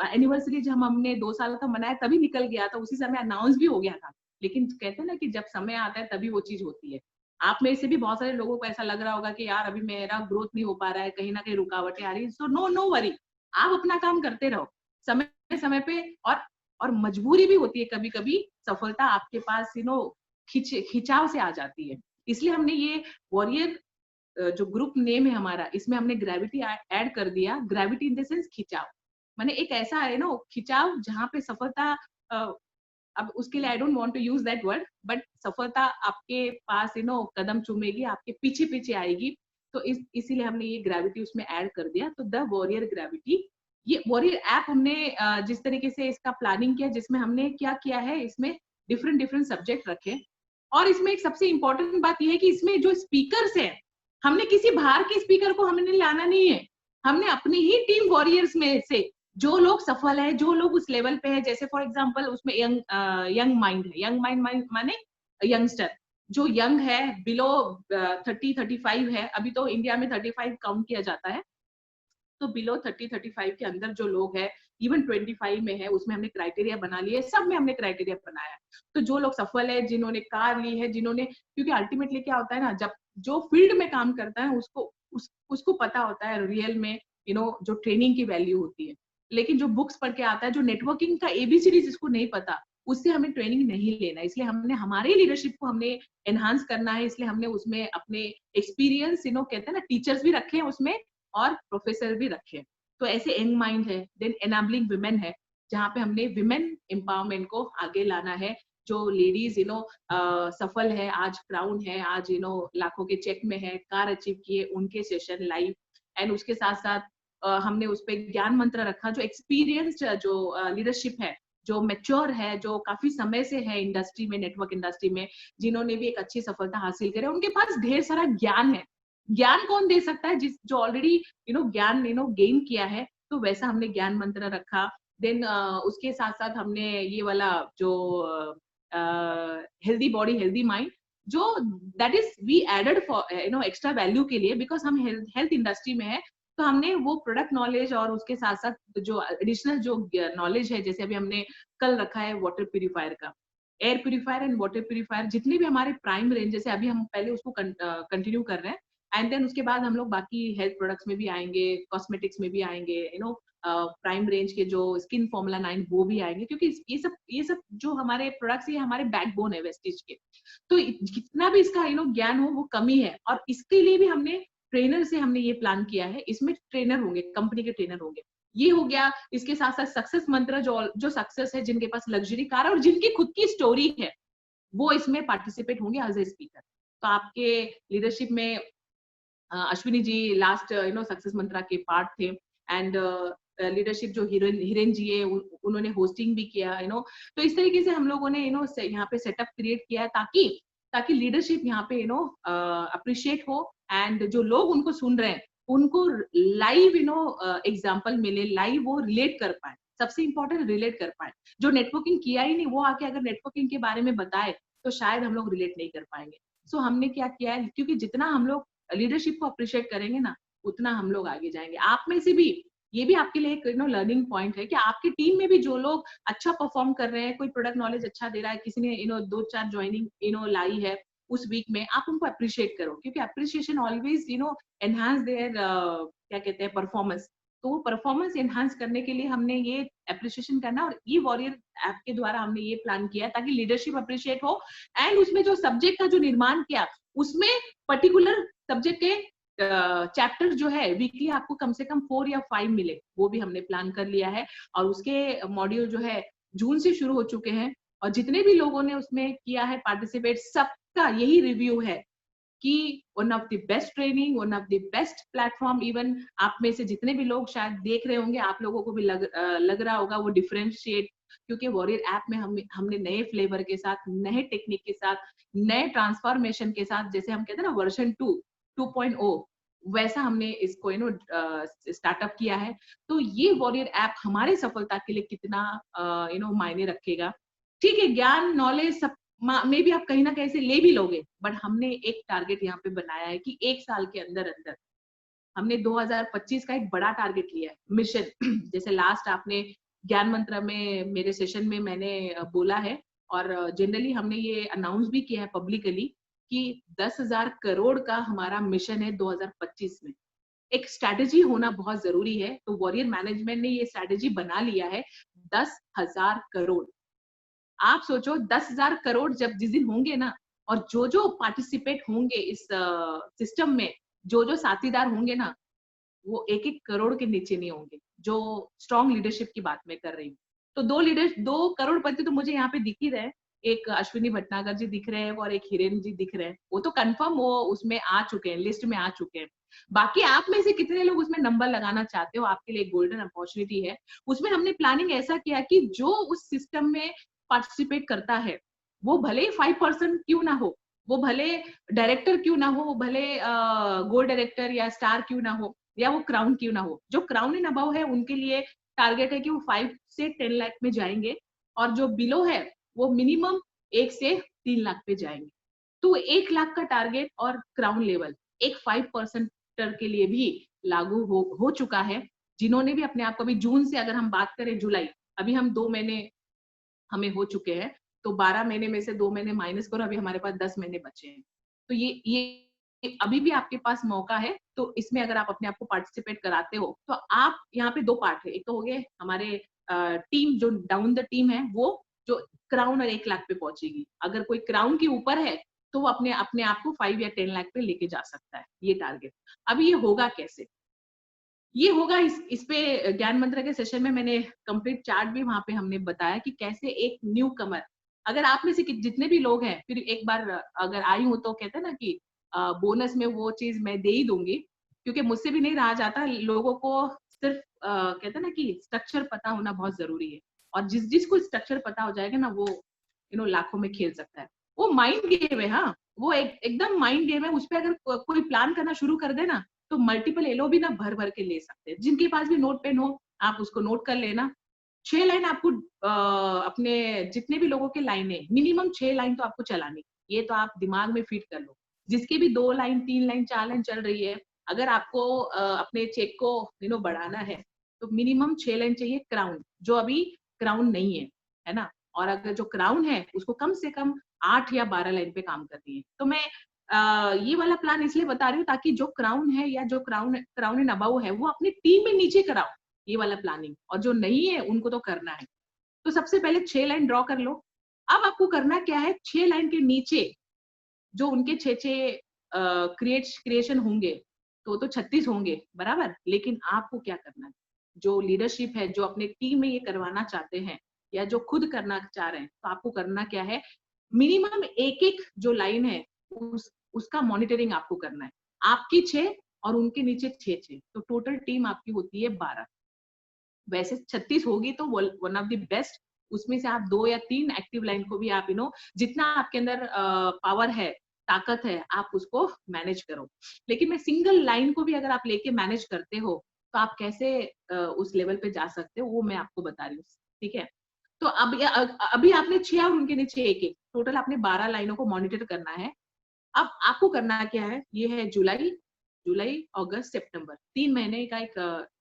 एनिवर्सरी जब हमने 2 साल का मनाया तभी निकल गया था, उसी समय अनाउंस भी हो गया था। लेकिन कहते हैं ना कि जब समय आता है तभी वो चीज होती है। आप में से भी बहुत सारे लोगों को ऐसा लग रहा होगा कि यार अभी मेरा ग्रोथ नहीं हो पा रहा है, कहीं ना कहीं रुकावटें आ रही है। सो नो नो वरी, आप अपना काम करते रहो समय समय पे। और मजबूरी भी होती है कभी कभी, सफलता आपके पास खिंचाव से आ जाती है। इसलिए हमने ये वॉरियर जो ग्रुप नेम है हमारा, इसमें हमने ग्रेविटी ऐड कर दिया। ग्रेविटी इन द सेंस खिंचाव, माने एक ऐसा है ना खिंचाव जहां पे सफलता, अब उसके लिए I don't want to use that word, but सफलता आपके पास कदम चूमेगी, आपके पीछे पीछे आएगी। तो इसीलिए हमने ये ग्रेविटी उसमें ऐड कर दिया। तो द वॉरियर ग्रेविटी, ये वॉरियर ऐप हमने जिस तरीके से इसका प्लानिंग किया, जिसमें हमने क्या किया है, इसमें डिफरेंट डिफरेंट सब्जेक्ट रखे। और इसमें एक सबसे इंपॉर्टेंट बात यह है कि इसमें जो स्पीकर्स है, हमने किसी बाहर के स्पीकर को हमने लाना नहीं है, हमने अपनी ही टीम वॉरियर्स में से जो लोग सफल है, जो लोग उस लेवल पे है, जैसे फॉर एग्जांपल उसमें यंग माइंड है। यंग माइंड माने यंगस्टर, जो यंग है, बिलो 30-35 है, अभी तो इंडिया में 35 काउंट किया जाता है, तो बिलो 30-35 के अंदर जो लोग हैं, इवन 25 में है, उसमें हमने क्राइटेरिया बना लिए, सब में हमने क्राइटेरिया बनाया। तो जो लोग सफल है, जिन्होंने कार ली है, जिन्होंने, क्योंकि अल्टीमेटली क्या होता है ना, जब जो फील्ड में काम करता है उसको पता होता है रियल में जो ट्रेनिंग की वैल्यू होती है। लेकिन जो बुक्स पढ़ के आता है, जो नेटवर्किंग का एबीसीडी जिसको नहीं पता, उससे हमें ट्रेनिंग नहीं लेना। इसलिए हमने हमारे लीडरशिप को हमने एनहांस करना है, इसलिए हमने उसमें अपने एक्सपीरियंस कहते हैं ना, टीचर्स भी रखे हैं उसमें और प्रोफेसर भी रखे। तो ऐसे यंग माइंड है, देन एनाबलिंग विमेन है, जहाँ पे हमने विमेन एम्पावरमेंट को आगे लाना है। जो लेडीज सफल है, आज क्राउन है, आज लाखों के चेक में है, कार अचीव किए, उनके सेशन लाइव। एंड उसके साथ साथ हमने उस पर ज्ञान मंत्र रखा, जो एक्सपीरियंस्ड जो लीडरशिप है, जो मैच्योर है, जो काफी समय से है इंडस्ट्री में, नेटवर्क इंडस्ट्री में, जिन्होंने भी एक अच्छी सफलता हासिल करे, उनके पास ढेर सारा ज्ञान है। ज्ञान कौन दे सकता है? जो ऑलरेडी ज्ञान गेन किया है। तो वैसा हमने ज्ञान मंत्र रखा। देन उसके साथ साथ हमने ये वाला जो हेल्दी बॉडी हेल्दी माइंड, जो that is we added for extra value के लिए, बिकॉज हम हेल्थ इंडस्ट्री में है, तो हमने वो प्रोडक्ट नॉलेज और उसके साथ साथ जो एडिशनल जो नॉलेज है, जैसे अभी हमने कल रखा है वाटर प्यूरिफायर का, air purifier and water purifier, जितने भी हमारे प्राइम रेंज, जैसे अभी हम पहले उसको कंटिन्यू कर रहे हैं, एंड देन उसके बाद हम लोग बाकी हेल्थ प्रोडक्ट्स में भी आएंगे, कॉस्मेटिक्स में भी आएंगे, प्राइम रेंज के जो स्किन फॉर्मूला 9 वो भी आएंगे, क्योंकि ये सब जो हमारे प्रोडक्ट्स, ये हमारे बैकबोन है वेस्टिज के। तो जितना भी इसका ज्ञान हो वो कमी है, और इसके लिए भी हमने ट्रेनर से हमने ये प्लान किया है। इसमें ट्रेनर होंगे, कंपनी के ट्रेनर होंगे। ये हो गया। इसके साथ साथ सक्सेस मंत्र, जो सक्सेस है, जिनके पास लग्जरी कार है और जिनकी खुद की स्टोरी है, वो इसमें पार्टिसिपेट होंगे एज ए स्पीकर। तो आपके लीडरशिप में अश्विनी जी लास्ट सक्सेस मंत्रा के पार्ट थे, एंड लीडरशिप जो हिरेन जी है, उन्होंने होस्टिंग भी किया। तो इस तरीके से हम लोगों ने यहाँ पे सेटअप क्रिएट किया है, ताकि लीडरशिप यहाँ पे अप्रिशिएट हो, एंड जो लोग उनको सुन रहे हैं उनको लाइव एग्जाम्पल मिले, लाइव वो रिलेट कर पाए। सबसे इंपॉर्टेंट रिलेट कर पाए। जो नेटवर्किंग किया ही नहीं, वो आके अगर नेटवर्किंग के बारे में बताए तो शायद हम लोग रिलेट नहीं कर पाएंगे। सो हमने क्या किया है, क्योंकि जितना हम लोग लीडरशिप को अप्रिशिएट करेंगे ना, उतना हम लोग आगे जाएंगे। आप में से भी ये भी आपके लिए एक लर्निंग पॉइंट है कि आपकी टीम में भी जो लोग अच्छा परफॉर्म कर रहे हैं, कोई प्रोडक्ट नॉलेज अच्छा दे रहा है, किसी ने 2-4 ज्वाइनिंग लाई है उस वीक में, आप उनको अप्रिशिएट करो, क्योंकि अप्रिशिएशन ऑलवेज एनहांस देयर क्या कहते हैं परफॉर्मेंस। तो वो परफॉर्मेंस एनहांस करने के लिए हमने ये अप्रिशिएशन करना, और ये वॉरियर ऐप के द्वारा हमने ये प्लान किया ताकि लीडरशिप अप्रिशिएट हो। एंड उसमें जो सब्जेक्ट का जो निर्माण किया, उसमें पर्टिकुलर सब्जेक्ट के चैप्टर जो है वीकली आपको कम से कम 4 या 5 मिले, वो भी हमने प्लान कर लिया है। और उसके मॉड्यूल जो है जून से शुरू हो चुके हैं, और जितने भी लोगों ने उसमें किया है पार्टिसिपेट, सबका यही रिव्यू है कि one of the best training, one of the best platform. Even आप में से जितने भी लोग शायद देख रहे होंगे, आप लोगों को भी लग रहा होगा वो डिफरेंशिएट, क्योंकि वॉरियर ऐप में हमने नए फ्लेवर के साथ, नए टेक्निक के साथ, नए ट्रांसफॉर्मेशन के साथ, जैसे हम कहते हैं ना वर्जन 2.0, वैसा हमने इसको स्टार्टअप किया है। तो ये वॉरियर ऐप हमारे सफलता के लिए कितना मायने रखेगा। ठीक है, ज्ञान नॉलेज सब मे भी आप कहीं ना कहीं से ले भी लोगे, बट हमने एक टारगेट यहाँ पे बनाया है कि 1 साल के अंदर अंदर हमने 2025 का एक बड़ा टारगेट लिया है, मिशन। जैसे लास्ट आपने ज्ञान मंत्र में मेरे सेशन में मैंने बोला है, और जनरली हमने ये अनाउंस भी किया है पब्लिकली कि 10,000 करोड़ का हमारा मिशन है 2025 में। एक स्ट्रैटेजी होना बहुत जरूरी है, तो वॉरियर मैनेजमेंट ने ये स्ट्रैटेजी बना लिया है 10,000 करोड़। आप सोचो 10,000 करोड़ जब जिस दिन होंगे ना, और जो जो पार्टिसिपेट होंगे इस सिस्टम में, जो जो साथीदार होंगे ना, वो 1-1 करोड़ के नीचे नहीं होंगे। जो स्ट्रॉन्ग लीडरशिप की बात मैं कर रही हूँ, तो 2 करोड़पति तो मुझे यहाँ पे दिख ही रहे हैं। एक अश्विनी भटनागर जी दिख रहे हैं और एक हिरेन जी दिख रहे हैं, वो तो कंफर्म वो उसमें आ चुके हैं, लिस्ट में आ चुके हैं। बाकी आप में से कितने लोग उसमें नंबर लगाना चाहते हो, आपके लिए गोल्डन अपॉर्चुनिटी है। उसमें हमने प्लानिंग ऐसा किया कि जो उस सिस्टम में पार्टिसिपेट करता है, वो भले 5% क्यों ना हो, वो भले डायरेक्टर क्यों ना हो, वो भले गोल्ड डायरेक्टर या स्टार क्यों ना हो, या वो क्राउन क्यों ना हो। जो क्राउन एंड अबव है उनके लिए टारगेट है कि वो 5 से 10 लाख में जाएंगे, और जो बिलो है वो मिनिमम 1 से 3 लाख पे जाएंगे। तो 1 लाख का टारगेट और क्राउन लेवल एक 5% के लिए भी लागू हो चुका है। जिन्होंने भी अपने आप को, अभी जून से अगर हम बात करें, जुलाई, अभी हम 2 महीने हमें हो चुके हैं, तो 12 महीने में से 2 महीने माइनस करो, अभी हमारे पास 10 महीने बचे हैं। तो ये अभी भी आपके पास मौका है। तो इसमें अगर आप अपने आप को पार्टिसिपेट कराते हो, तो आप यहाँ पे 2 पार्ट है। एक तो हो गए हमारे टीम, जो डाउन द टीम है, वो जो क्राउन और 1 लाख पे पहुंचेगी। अगर कोई क्राउन के ऊपर है तो वो अपने अपने आप को 5 या 10 लाख पे लेके जा सकता है, ये टारगेट। अभी ये होगा कैसे? ये होगा इस पे ज्ञान मंत्र के सेशन में मैंने कंप्लीट चार्ट भी वहां पे हमने बताया कि कैसे एक न्यू कमर, अगर आप में से जितने भी लोग हैं, फिर एक बार अगर आई हूं तो कहते हैं ना कि बोनस में वो चीज मैं दे ही दूंगी, क्योंकि मुझसे भी नहीं रहा जाता। लोगों को सिर्फ कहते हैं ना कि स्ट्रक्चर पता होना बहुत जरूरी है, और जिसको स्ट्रक्चर पता हो जाएगा ना, वो लाखों में खेल सकता है। वो माइंड गेम है, हाँ, वो एकदम माइंड गेम है। उस पर अगर कोई प्लान करना शुरू कर दे ना, तो मल्टीपल एलो भी ना भर भर के ले सकते हैं। जिनके पास भी नोट पेन हो, आप उसको नोट कर लेना। 6 लाइन आपको अपने जितने भी लोगों के लाइन है, मिनिमम 6 लाइन तो आपको चलानी, ये तो आप दिमाग में फिट कर लो। जिसकी भी 2 लाइन, 3 लाइन, 4 लाइन चल रही है, अगर आपको अपने चेक को बढ़ाना है, तो मिनिमम 6 लाइन चाहिए क्राउन, जो अभी क्राउन नहीं है ना। और अगर जो क्राउन है उसको कम से कम 8 या 12 लाइन पे काम करती है। तो मैं ये वाला प्लान इसलिए बता रही हूँ ताकि जो क्राउन है या जो क्राउन एंड अबव है, वो अपनी टीम में नीचे कराओ ये वाला प्लानिंग, और जो नहीं है उनको तो करना है। तो सबसे पहले 6 लाइन ड्रॉ कर लो। अब आपको करना क्या है, 6 लाइन के नीचे जो उनके 6 क्रिएशन होंगे, तो 36 होंगे बराबर। लेकिन आपको क्या करना है, जो लीडरशिप है, जो अपने टीम में ये करवाना चाहते हैं या जो खुद करना चाह रहे हैं, तो आपको करना क्या है, मिनिमम एक एक जो लाइन है उसका मॉनिटरिंग आपको करना है। आपकी 6 और उनके नीचे 6, तो टोटल टीम आपकी होती है 12। वैसे 36 होगी तो वन ऑफ द बेस्ट। उसमें से आप 2 या 3 एक्टिव लाइन को भी आप जितना आपके अंदर पावर है, ताकत है, आप उसको मैनेज करो। लेकिन मैं सिंगल लाइन को भी अगर आप लेके मैनेज करते हो, तो आप कैसे उस लेवल पे जा सकते हो, वो मैं आपको बता रही हूँ। ठीक है, तो अभी आपने 6 और उनके नीचे 1-1, टोटल आपने 12 लाइनों को मॉनिटर करना है। अब आपको करना क्या है, ये है जुलाई, अगस्त, सितंबर, 3 महीने का एक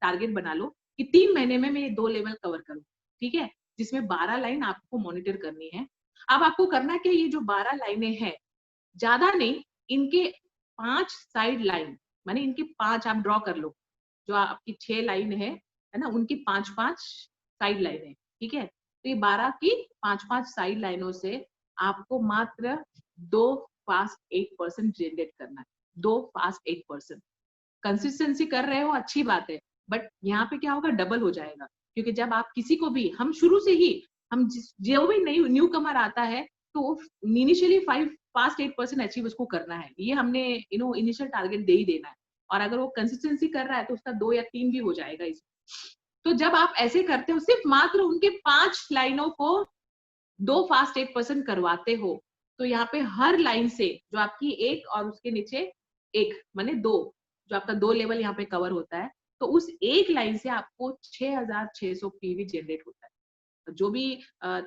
टारगेट बना लो कि 3 महीने में मैं ये 2 लेवल कवर करूं। ठीक है, जिसमें 12 लाइन आपको मॉनिटर करनी है। अब आपको करना क्या, ये जो 12 लाइनें हैं, ज्यादा नहीं, इनके 5 साइड लाइन, माने इनके 5 आप ड्रॉ कर लो। जो आपकी 6 लाइन है ना, उनकी 5-5 साइड लाइन है। ठीक है, तो ये 12 की 5-5 साइड लाइनों से आपको मात्र 2 फास्ट 8% जनरेट करना है। 2 फास्ट 8%। कंसिस्टेंसी कर रहे हो अच्छी बात है, बट यहाँ पे क्या होगा, डबल हो जाएगा। क्योंकि जब आप किसी को भी, हम शुरू से ही, हम जो भी न्यू कमर आता है तो इनिशियली 5-8% अचीव उसको करना है, ये हमने इनिशियल टारगेट दे ही देना है। और अगर वो कंसिस्टेंसी कर रहा है तो उसका 2 या 3 भी हो जाएगा इसमें। तो जब आप ऐसे करते हो, सिर्फ मात्र उनके 5 लाइनों को 2 फास्ट 8% करवाते हो, तो यहाँ पे हर लाइन से जो आपकी एक और उसके नीचे एक माने 2, जो आपका 2 लेवल यहाँ पे कवर होता है, तो उस एक लाइन से आपको 6600 पीवी जनरेट होता है। जो भी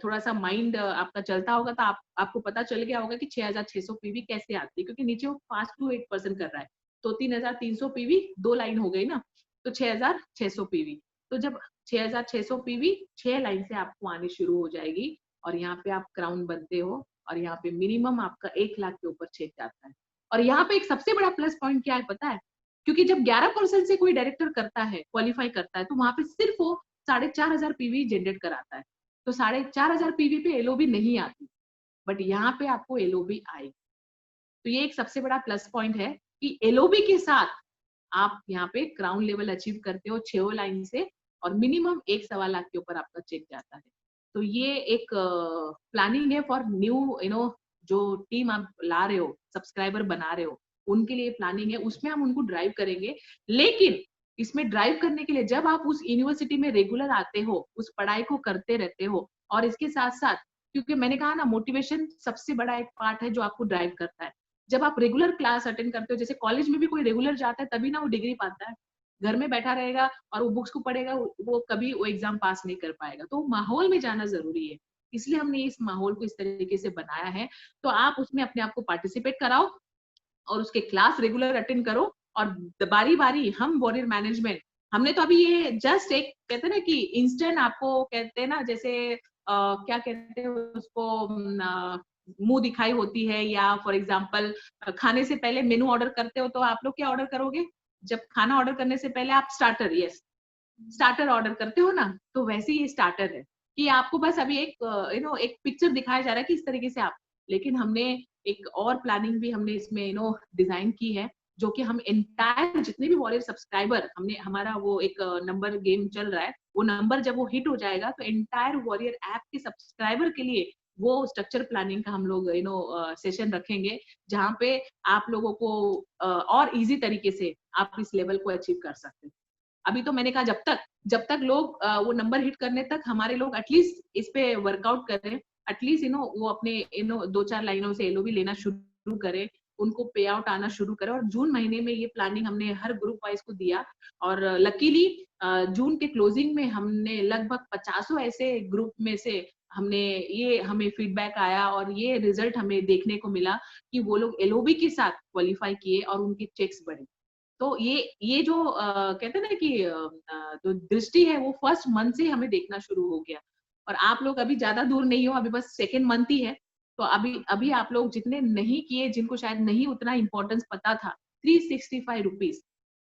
थोड़ा सा माइंड आपका चलता होगा तो आपको पता चल गया होगा कि 6600 पीवी कैसे आती है, क्योंकि नीचे वो 5 to 8% कर रहा है, तो 3300 पीवी 2 लाइन हो गई ना, तो 6600 पीवी। तो जब 6600 पीवी 6 लाइन से आपको आनी शुरू हो जाएगी, और यहाँ पे आप क्राउन बनते हो, और यहाँ पे मिनिमम आपका 1 लाख के ऊपर चेक जाता है। और यहाँ पे एक सबसे बड़ा प्लस पॉइंट क्या है पता है? क्योंकि जब 11% से कोई डायरेक्टर करता है, क्वालिफाई करता है, तो वहां पे सिर्फ वो 4500 पीवी जनरेट कराता है। तो 4500 पीवी पे एलओबी नहीं आती, बट यहाँ पे आपको एलओबी आएगी। तो ये एक सबसे बड़ा प्लस पॉइंट है कि एलओबी के साथ आप यहाँ पे क्राउन लेवल अचीव करते हो 6 लाइन से, और मिनिमम 1-1.25 लाख के ऊपर आपका चेक जाता है। तो ये एक प्लानिंग है फॉर न्यू जो टीम आप ला रहे हो, सब्सक्राइबर बना रहे हो, उनके लिए प्लानिंग है, उसमें हम उनको ड्राइव करेंगे। लेकिन इसमें ड्राइव करने के लिए जब आप उस यूनिवर्सिटी में रेगुलर आते हो, उस पढ़ाई को करते रहते हो, और इसके साथ साथ, क्योंकि मैंने कहा ना, मोटिवेशन सबसे बड़ा एक पार्ट है जो आपको ड्राइव करता है। जब आप रेगुलर क्लास अटेंड करते हो, जैसे कॉलेज में भी कोई रेगुलर जाता है तभी ना वो डिग्री पाता है। घर में बैठा रहेगा और वो बुक्स को पढ़ेगा, वो कभी वो एग्जाम पास नहीं कर पाएगा। तो माहौल में जाना जरूरी है, इसलिए हमने इस माहौल को इस तरीके से बनाया है। तो आप उसमें अपने आप को पार्टिसिपेट कराओ और उसके क्लास रेगुलर अटेंड करो, और बारी बारी हम वॉरियर मैनेजमेंट, हमने तो अभी ये जस्ट एक कहते हैं ना कि इंस्टेंट, आपको कहते हैं ना जैसे क्या कहते हैं उसको, मुंह दिखाई होती है, या फॉर एग्जांपल खाने से पहले मेनू ऑर्डर करते हो, तो आप लोग क्या ऑर्डर करोगे? जब खाना ऑर्डर करने से पहले आप स्टार्टर, यस, स्टार्टर ऑर्डर करते हो ना, तो वैसे ही ये स्टार्टर है कि आपको बस अभी एक एक पिक्चर दिखाया जा रहा है कि इस तरीके से आप, लेकिन हमने एक और प्लानिंग भी हमने इसमें डिजाइन की है, जो कि हम एंटायर जितने भी वॉरियर सब्सक्राइबर, हमने हमारा वो एक नंबर गेम चल रहा है, वो नंबर जब वो हिट हो जाएगा तो एंटायर वॉरियर ऐप के सब्सक्राइबर के लिए वो स्ट्रक्चर प्लानिंग का हम लोग सेशन रखेंगे, जहाँ पे आप लोगों को और इजी तरीके से आप इस लेवल को अचीव कर सकते हैं। अभी तो मैंने कहा जब तक लोग वो नंबर हिट करने तक हमारे लोग एटलीस्ट इस पे वर्कआउट करें, एटलीस्ट वो अपने 2-4 लाइनों से एलओबी लेना शुरू करें, उनको पे आउट आना शुरू करें। और जून महीने में ये प्लानिंग हमने हर ग्रुप वाइज को दिया, और लकीली जून के क्लोजिंग में हमने लगभग 50 ऐसे ग्रुप में से हमें फीडबैक आया, और ये रिजल्ट हमें देखने को मिला कि वो लोग एलओबी के साथ क्वालिफाई किए और उनके चेक्स बढ़े। तो ये जो कहते हैं ना कि जो दृष्टि है वो फर्स्ट मंथ से हमें देखना शुरू हो गया, और आप लोग अभी ज्यादा दूर नहीं हो, अभी बस सेकेंड मंथ ही है। तो अभी आप लोग जितने नहीं किए, जिनको शायद नहीं उतना इंपॉर्टेंस पता था, 365 रुपीज,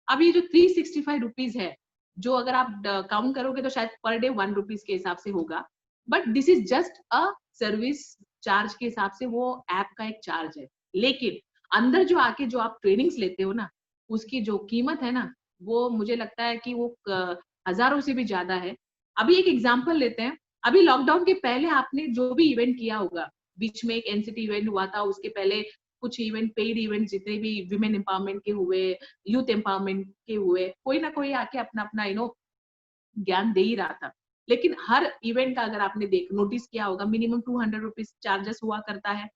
अब ये जो 365 रुपीज है, जो अगर आप काउंट करोगे तो शायद पर डे 1 रुपीज के हिसाब से होगा, but this is just a service charge के हिसाब से, वो ऐप का एक चार्ज है। लेकिन अंदर जो आके जो आप ट्रेनिंग्स लेते हो ना, उसकी जो कीमत है ना, वो मुझे लगता है कि वो हजारों से भी ज्यादा है। अभी एक एग्जांपल लेते हैं, अभी लॉकडाउन के पहले आपने जो भी इवेंट किया होगा, बीच में एक एनसीटी इवेंट हुआ था, उसके पहले कुछ इवेंट, पेड इवेंट जितने भी विमेन एम्पावरमेंट के हुए, यूथ एम्पावरमेंट के हुए, कोई ना कोई आके अपना अपना ज्ञान दे ही रहा था। लेकिन हर इवेंट का अगर आपने नोटिस किया होगा, मिनिमम 200 रुपीज चार्जेस हुआ करता है।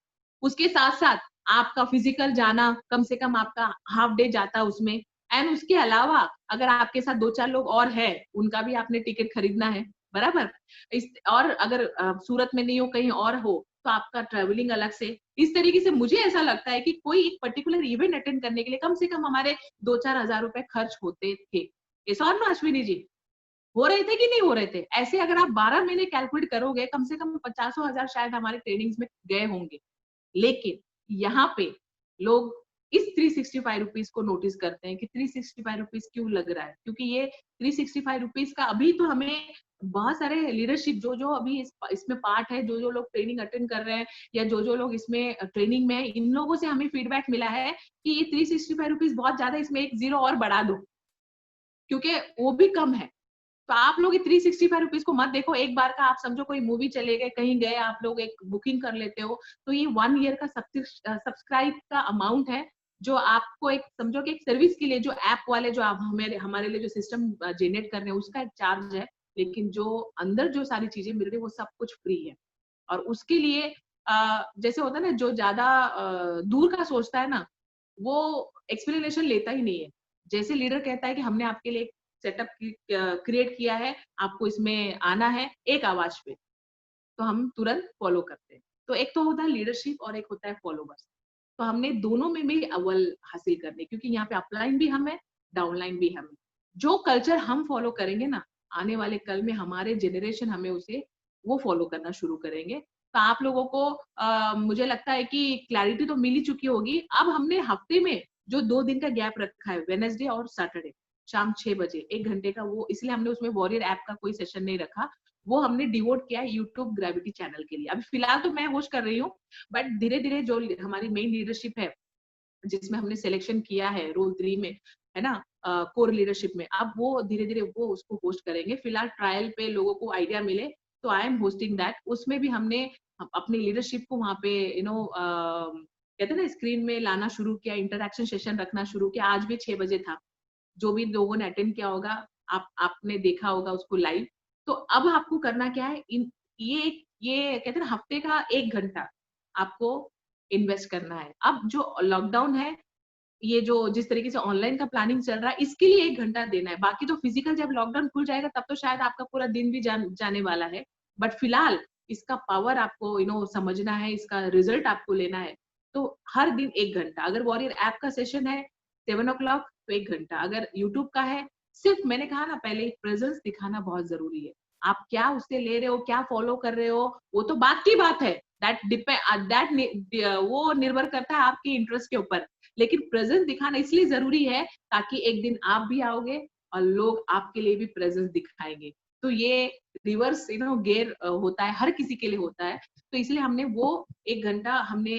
उसके साथ साथ आपका फिजिकल जाना, कम से कम आपका हाफ डे जाता उसमें, एंड उसके अलावा अगर आपके साथ 2-4 लोग और है, उनका भी आपने टिकट खरीदना है, बराबर। और अगर सूरत में नहीं हो, कहीं और हो, तो आपका ट्रेवलिंग अलग से। इस तरीके से मुझे ऐसा लगता है कि कोई एक पर्टिकुलर इवेंट अटेंड करने के लिए कम से कम हमारे 2-4 हजार रुपए खर्च होते थे। ऐसा और ना अश्विनी जी, हो रहे थे कि नहीं हो रहे थे? ऐसे अगर आप 12 महीने कैलकुलेट करोगे, कम से कम 50 हजार शायद हमारे ट्रेनिंग्स में गए होंगे। लेकिन यहाँ पे लोग इस 365 रुपीज को नोटिस करते हैं कि 365 रुपीज क्यों लग रहा है, क्योंकि ये 365 रुपीज का अभी तो हमें बहुत सारे लीडरशिप जो अभी इसमें पार्ट है, जो लोग ट्रेनिंग अटेंड कर रहे हैं या जो लोग इसमें ट्रेनिंग में है, इन लोगों से हमें फीडबैक मिला है कि ये 365 रुपीज बहुत ज्यादा, इसमें एक जीरो और बढ़ा दो, क्योंकि वो भी कम है। तो आप लोग 365 रुपीज को मत देखो, एक बार का आप समझो कोई मूवी चले गए, कहीं गए, आप लोग एक बुकिंग कर लेते हो, तो ये 1 ईयर का सब्सक्राइब का अमाउंट है, जो आपको एक समझो कि एक सर्विस के लिए, जो ऐप वाले जो आप हमारे लिए जो सिस्टम जनरेट कर रहे हैं उसका एक चार्ज है, लेकिन जो अंदर जो सारी चीजें मिल रही है वो सब कुछ फ्री है। और उसके लिए जैसे होता है ना, जो ज्यादा दूर का सोचता है ना, वो एक्सप्लेनेशन लेता ही नहीं है। जैसे लीडर कहता है कि हमने आपके लिए सेटअप क्रिएट किया है, आपको इसमें आना है एक आवाज पे, तो हम तुरंत फॉलो करते हैं। तो एक तो होता है लीडरशिप और एक होता है फॉलोवर्स। तो हमने दोनों में भी अव्वल हासिल करने, क्योंकि यहाँ पे अपलाइन भी हम है, डाउनलाइन भी हम है। जो कल्चर हम फॉलो करेंगे ना, आने वाले कल में हमारे जनरेशन हमें उसे वो फॉलो करना शुरू करेंगे। तो आप लोगों को मुझे लगता है कि क्लैरिटी तो मिल ही चुकी होगी। अब हमने हफ्ते में जो 2 दिन का गैप रखा है, वेडनेसडे और सैटरडे शाम 6 बजे 1 घंटे का, वो इसलिए हमने उसमें वॉरियर ऐप का कोई सेशन नहीं रखा, वो हमने डिवोट किया है यूट्यूब ग्रेविटी चैनल के लिए। अभी फिलहाल तो मैं होस्ट कर रही हूँ, बट धीरे धीरे जो हमारी मेन लीडरशिप है, जिसमें हमने सिलेक्शन किया है रोल 3 में, है ना, कोर लीडरशिप में, अब वो धीरे धीरे वो उसको होस्ट करेंगे। फिलहाल ट्रायल पे लोगों को आइडिया मिले तो आई एम होस्टिंग दैट। उसमें भी हमने अपनी लीडरशिप को वहां पे कहते हैं ना, स्क्रीन में लाना शुरू किया, इंटरेक्शन सेशन रखना शुरू किया। आज भी 6 बजे था, जो भी लोगों ने अटेंड किया होगा, आपने देखा होगा उसको लाइव। तो अब आपको करना क्या है, ये कहते हैं ना, हफ्ते का 1 घंटा आपको इन्वेस्ट करना है। अब जो लॉकडाउन है, ये जो जिस तरीके से ऑनलाइन का प्लानिंग चल रहा है, इसके लिए 1 घंटा देना है। बाकी तो फिजिकल जब लॉकडाउन खुल जाएगा तब तो शायद आपका पूरा दिन भी जाने वाला है। बट फिलहाल इसका पावर आपको समझना है, इसका रिजल्ट आपको लेना है। तो हर दिन 1 घंटा, अगर वॉरियर ऐप का सेशन है 7 o'clock तो 1 घंटा, अगर यूट्यूब का है, सिर्फ मैंने कहा ना पहले, प्रेजेंस दिखाना बहुत जरूरी है। आप क्या उससे ले रहे हो, क्या फॉलो कर रहे हो, वो तो बात की बात है, वो निर्भर करता है आपकी इंटरेस्ट के ऊपर। लेकिन प्रेजेंस दिखाना इसलिए जरूरी है ताकि एक दिन आप भी आओगे और लोग आपके लिए भी प्रेजेंस दिखाएंगे। तो ये रिवर्स गेयर होता है, हर किसी के लिए होता है। तो इसलिए हमने वो 1 घंटा, हमने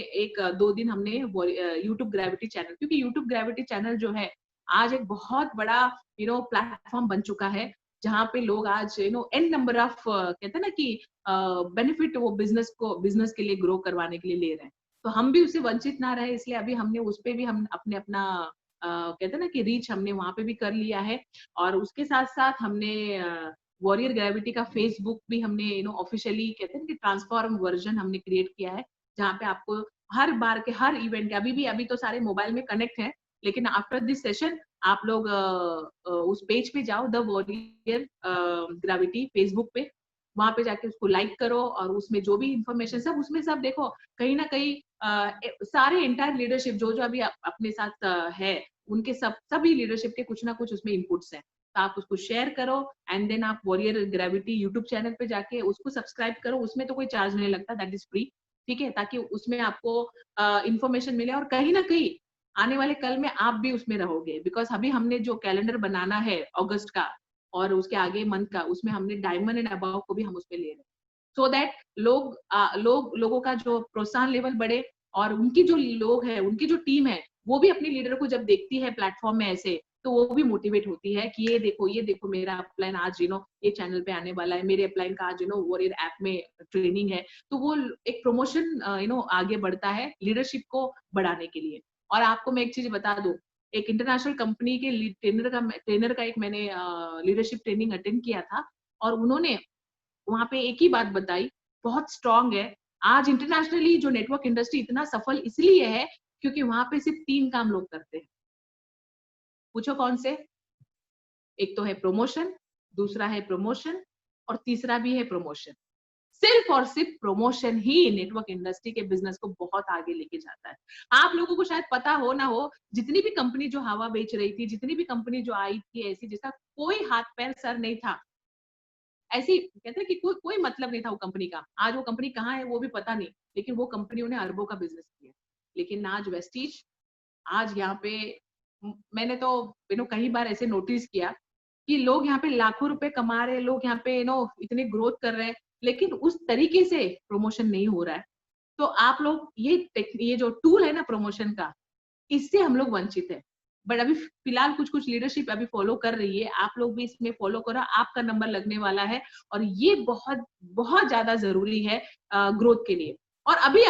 2 दिन हमने यूट्यूब ग्रेविटी चैनल, क्योंकि यूट्यूब ग्रेविटी चैनल जो है आज एक बहुत बड़ा प्लेटफॉर्म बन चुका है, जहाँ पे लोग आज एन नंबर ऑफ कहते हैं ना कि बेनिफिट वो बिजनेस के लिए ग्रो करवाने के लिए ले रहे हैं। तो हम भी उससे वंचित ना रहे, इसलिए अभी हमने उस पे भी हम अपना कहते हैं ना कि रीच हमने वहां पे भी कर लिया है। और उसके साथ साथ हमने वॉरियर ग्रेविटी का फेसबुक भी हमने ऑफिशियली कहते हैं कि ट्रांसफॉर्म वर्जन हमने क्रिएट किया है, जहाँ पे आपको हर बार के हर इवेंट के, अभी तो सारे मोबाइल में कनेक्ट है, लेकिन आफ्टर दिस सेशन आप लोग उस पेज पे जाओ, द वॉरियर ग्रेविटी फेसबुक पे, वहां पे जाके उसको लाइक करो, और उसमें जो भी इंफॉर्मेशन सब उसमें सब देखो। कहीं ना कहीं सारे एंटायर लीडरशिप जो अभी अपने साथ है, उनके सभी लीडरशिप के कुछ ना कुछ उसमें इनपुट्स हैं। तो आप उसको शेयर करो, एंड देन आप वॉरियर ग्रेविटी यूट्यूब चैनल पे जाके उसको सब्सक्राइब करो। उसमें तो कोई चार्ज नहीं लगता, दैट इज फ्री, ठीक है, ताकि उसमें आपको इंफॉर्मेशन मिले, और कहीं ना कहीं आने वाले कल में आप भी उसमें रहोगे। बिकॉज अभी हमने जो कैलेंडर बनाना है अगस्त का और उसके आगे मंथ का, उसमें हमने डायमंड एंड अबव को भी हम उसमें ले रहे हैं, सो दैट लोगों का जो प्रोत्साहन लेवल बढ़े, और उनकी जो लोग है, उनकी जो टीम है, वो भी अपनी लीडर को जब देखती है प्लेटफॉर्म में ऐसे, तो वो भी मोटिवेट होती है कि ये देखो मेरा अपलाइन आज ये चैनल पे आने वाला है, मेरे अपलाइन का आज वॉरियर ऐप में ट्रेनिंग है। तो वो एक प्रमोशन आगे बढ़ता है लीडरशिप को बढ़ाने के लिए। और आपको मैं एक चीज बता दूं, एक इंटरनेशनल कंपनी के ट्रेनर का एक मैंने लीडरशिप ट्रेनिंग अटेंड किया था, और उन्होंने वहां पे एक ही बात बताई, बहुत स्ट्रांग है। आज इंटरनेशनली जो नेटवर्क इंडस्ट्री इतना सफल इसलिए है क्योंकि वहां पे सिर्फ 3 काम लोग करते हैं। पूछो कौन से? एक तो है प्रमोशन, दूसरा है प्रमोशन, और तीसरा भी है प्रमोशन। सिर्फ और सिर्फ प्रमोशन ही नेटवर्क इंडस्ट्री के बिजनेस को बहुत आगे लेके जाता है। आप लोगों को शायद पता हो ना हो, जितनी भी कंपनी जो हवा बेच रही थी, जितनी भी कंपनी जो आई थी ऐसी, जिसका कोई हाथ पैर सर नहीं था, ऐसी कहते हैं कि कोई मतलब नहीं था वो कंपनी का, आज वो कंपनी कहाँ है वो भी पता नहीं, लेकिन वो कंपनियों ने अरबों का बिजनेस किया। लेकिन आज वेस्टीज आज यहाँ पे मैंने तो कई बार ऐसे नोटिस किया कि लोग यहाँ पे लाखों रुपए कमा रहे हैं, लोग यहाँ पे इतने ग्रोथ कर रहे हैं, लेकिन उस तरीके से प्रमोशन नहीं हो रहा है। तो आप लोग ये जो टूल है ना प्रमोशन का, इससे हम लोग वंचित है। बट अभी फिलहाल कुछ कुछ लीडरशिप अभी फॉलो कर रही है, आप लोग भी इसमें फॉलो करो, आपका नंबर लगने वाला है और ये बहुत बहुत ज्यादा जरूरी है ग्रोथ के लिए। और अभी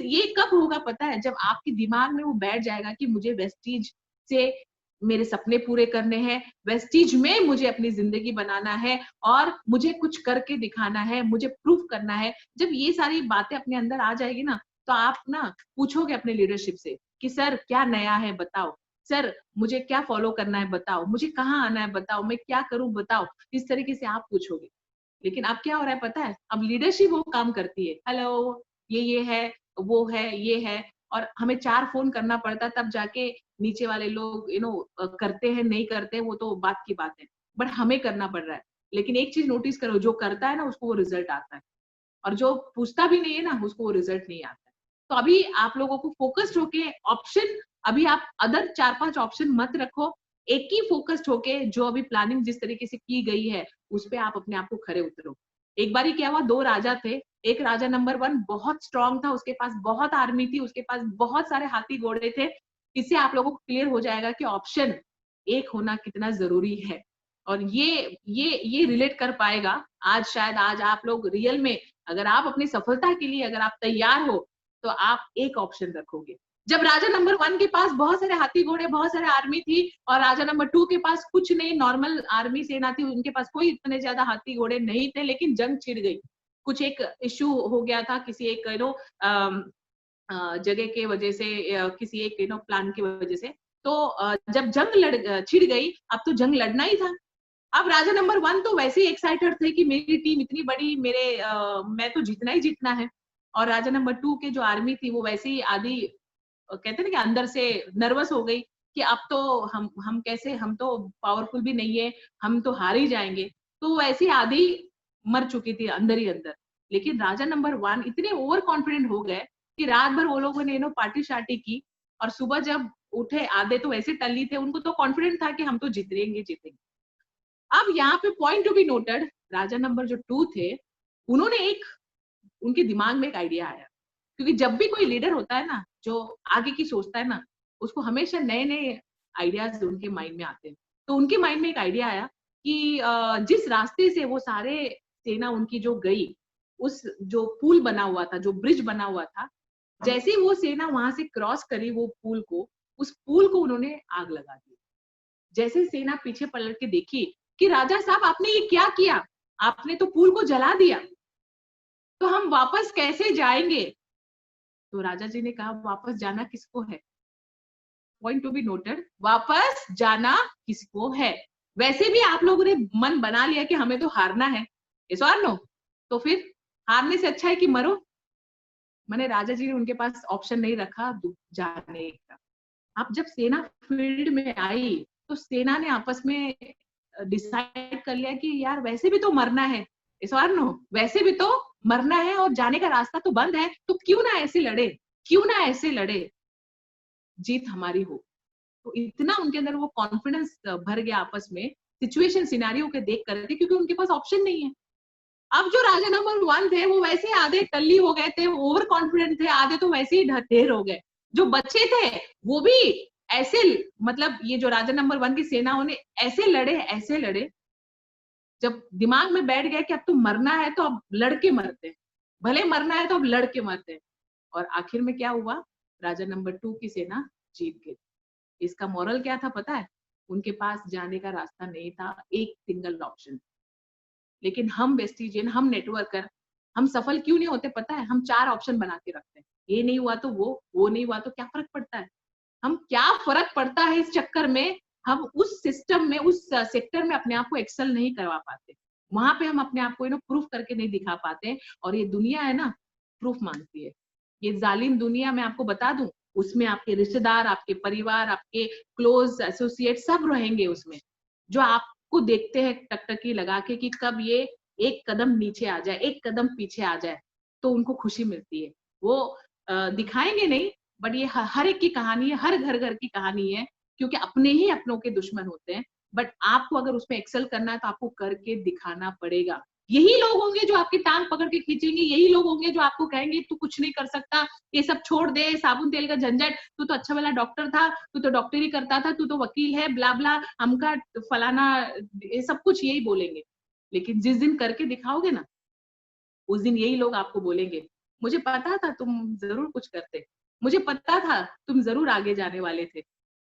ये कब होगा पता है, जब आपके दिमाग में वो बैठ जाएगा कि मुझे वेस्टीज से मेरे सपने पूरे करने हैं, वेस्टीज में मुझे अपनी जिंदगी बनाना है और मुझे कुछ करके दिखाना है, मुझे प्रूफ करना है। जब ये सारी बातें अपने अंदर आ जाएगी ना, तो आप ना पूछोगे अपने लीडरशिप से कि सर क्या नया है बताओ, सर मुझे क्या फॉलो करना है बताओ, मुझे कहाँ आना है बताओ, मैं क्या करूं बताओ। इस तरीके से आप पूछोगे। लेकिन अब क्या हो रहा है पता है, अब लीडरशिप वो काम करती है, हेलो ये है, वो है, ये है, और हमें 4 फोन करना पड़ता है तब जाके नीचे वाले लोग करते हैं नहीं करते वो तो बात की बात है, बट हमें करना पड़ रहा है। लेकिन एक चीज नोटिस करो, जो करता है ना उसको वो रिजल्ट आता है, और जो पूछता भी नहीं है ना उसको वो रिजल्ट नहीं आता है। तो अभी आप लोगों को फोकस्ड होके ऑप्शन, अभी आप अदर 4-5 ऑप्शन मत रखो, एक ही फोकस्ड होके जो अभी प्लानिंग जिस तरीके से की गई है उस पे आप अपने आप को खरे उतरो। एक बार क्या हुआ, 2 राजा थे, एक राजा नंबर 1 बहुत स्ट्रांग था, उसके पास बहुत आर्मी थी, उसके पास बहुत सारे हाथी घोड़े थे। इससे आप लोगों को क्लियर हो जाएगा कि ऑप्शन एक होना कितना जरूरी है। और ये रिलेट कर पाएगा आज, शायद आज आप लोग रियल में, अगर आप अपनी सफलता के लिए अगर आप तैयार हो तो आप एक ऑप्शन रखोगे। जब राजा नंबर 1 के पास बहुत सारे हाथी घोड़े, बहुत सारे आर्मी थी, और राजा नंबर 2 के पास कुछ नहीं, नॉर्मल आर्मी सेना थी, उनके पास कोई इतने ज्यादा हाथी घोड़े नहीं थे, लेकिन जंग छिड़ गई। कुछ एक इश्यू हो गया था किसी एक जगह के वजह से, किसी एक प्लान की वजह से। तो जब जंग छिड़ गई, अब तो जंग लड़ना ही था। अब राजा नंबर 1 तो वैसे ही एक्साइटेड थे कि मेरी टीम इतनी बड़ी, मैं तो जीतना ही जीतना है। और राजा नंबर 2 के जो आर्मी थी वो वैसे ही आधी, कहते हैं ना कि अंदर से नर्वस हो गई कि अब तो हम कैसे, हम तो पावरफुल भी नहीं है, हम तो हार ही जाएंगे। तो वैसे आधी मर चुकी थी अंदर ही अंदर। लेकिन राजा नंबर 1 इतने ओवर कॉन्फिडेंट हो गए कि रात भर वो लोगों ने पार्टी शार्टी की, और सुबह जब उठे, आधे तो वैसे टल्ली थे, उनको तो कॉन्फिडेंट था कि हम तो जीतेंगे जीतेंगे। अब यहाँ पे point to be noted, Raja number जो 2 थे, उन्होंने उनके दिमाग में एक आइडिया आया, क्योंकि जब भी कोई लीडर होता है ना जो आगे की सोचता है ना, उसको हमेशा नए नए आइडियाज उनके माइंड में आते हैं। तो उनके माइंड में एक आइडिया आया कि जिस रास्ते से वो सारे सेना उनकी जो गई, उस जो पुल बना हुआ था, जो ब्रिज बना हुआ था, जैसे ही वो सेना वहां से क्रॉस करी वो पुल को, उस पुल को उन्होंने आग लगा दी। जैसे सेना पीछे पलट के देखी कि राजा साहब आपने ये क्या किया, आपने तो पुल को जला दिया, तो हम वापस कैसे जाएंगे। तो राजा जी ने कहा वापस जाना किसको है, पॉइंट टू बी नोटेड, वापस जाना किसको है। वैसे भी आप लोगों ने मन बना लिया कि हमें तो हारना है, इस और नो, तो फिर हारने से अच्छा है कि मरो। मैंने राजा जी ने उनके पास ऑप्शन नहीं रखा जाने का। अब जब सेना फील्ड में आई तो सेना ने आपस में डिसाइड कर लिया कि यार वैसे भी तो मरना है, इस बार नो, वैसे भी तो मरना है और जाने का रास्ता तो बंद है, तो क्यों ना ऐसे लड़े, क्यों ना ऐसे लड़े, जीत हमारी हो। तो इतना उनके अंदर वो कॉन्फिडेंस भर गया आपस में, सिचुएशन सिनेरियो के देख करके, क्योंकि उनके पास ऑप्शन नहीं है। अब जो राजा नंबर 1 थे वो वैसे ही आधे टल्ली हो गए थे, ओवर कॉन्फिडेंट थे, आधे तो वैसे ही ढेर हो गए। जो बच्चे थे वो भी ऐसे, मतलब ये जो राजा नंबर 1 की सेनाओं ने ऐसे लड़े, ऐसे लड़े, जब दिमाग में बैठ गया कि अब तो मरना है तो अब लड़के मरते हैं, भले मरना है तो अब लड़के मरते हैं। और आखिर में क्या हुआ, राजा नंबर 2 की सेना जीत गई। इसका मॉरल क्या था पता है, उनके पास जाने का रास्ता नहीं था, एक सिंगल ऑप्शन। लेकिन हम वेस्टिजियन, हम नेटवर्कर, हम सफल क्यों नहीं होते पता है, हम 4 ऑप्शन बना के रखते हैं। ये नहीं हुआ तो वो नहीं हुआ तो क्या फर्क पड़ता है, हम क्या फर्क पड़ता है, इस चक्कर में हम उस सिस्टम में, उस सेक्टर में अपने आप को एक्सेल नहीं करवा पाते, वहां पे हम अपने आप को प्रूफ करके नहीं दिखा पाते। और ये दुनिया है ना, प्रूफ मांगती है। ये जालिम दुनिया मैं आपको बता दूं, उसमें आपके रिश्तेदार, आपके परिवार, आपके क्लोज एसोसिएट सब रहेंगे उसमें, जो आपको देखते हैं टकटकी लगा के कि कब ये एक कदम नीचे आ जाए, एक कदम पीछे आ जाए, तो उनको खुशी मिलती है। वो दिखाएंगे नहीं, बट ये हर एक की कहानी है, हर घर घर की कहानी है, क्योंकि अपने ही अपनों के दुश्मन होते हैं। बट आपको अगर उसमें एक्सेल करना है तो आपको करके दिखाना पड़ेगा। यही लोग होंगे जो आपकी टांग पकड़ के खींचेंगे, यही लोग होंगे जो आपको कहेंगे तू कुछ नहीं कर सकता, ये सब छोड़ दे, साबुन तेल का झंझट, तू तो अच्छा वाला डॉक्टर था, तू तो डॉक्टरी करता था, तू तो वकील है, ब्ला ब्ला, हमका फलाना, ये सब कुछ यही बोलेंगे। लेकिन जिस दिन करके दिखाओगे ना, उस दिन यही लोग आपको बोलेंगे, मुझे पता था तुम जरूर कुछ करते, मुझे पता था तुम जरूर आगे जाने वाले थे।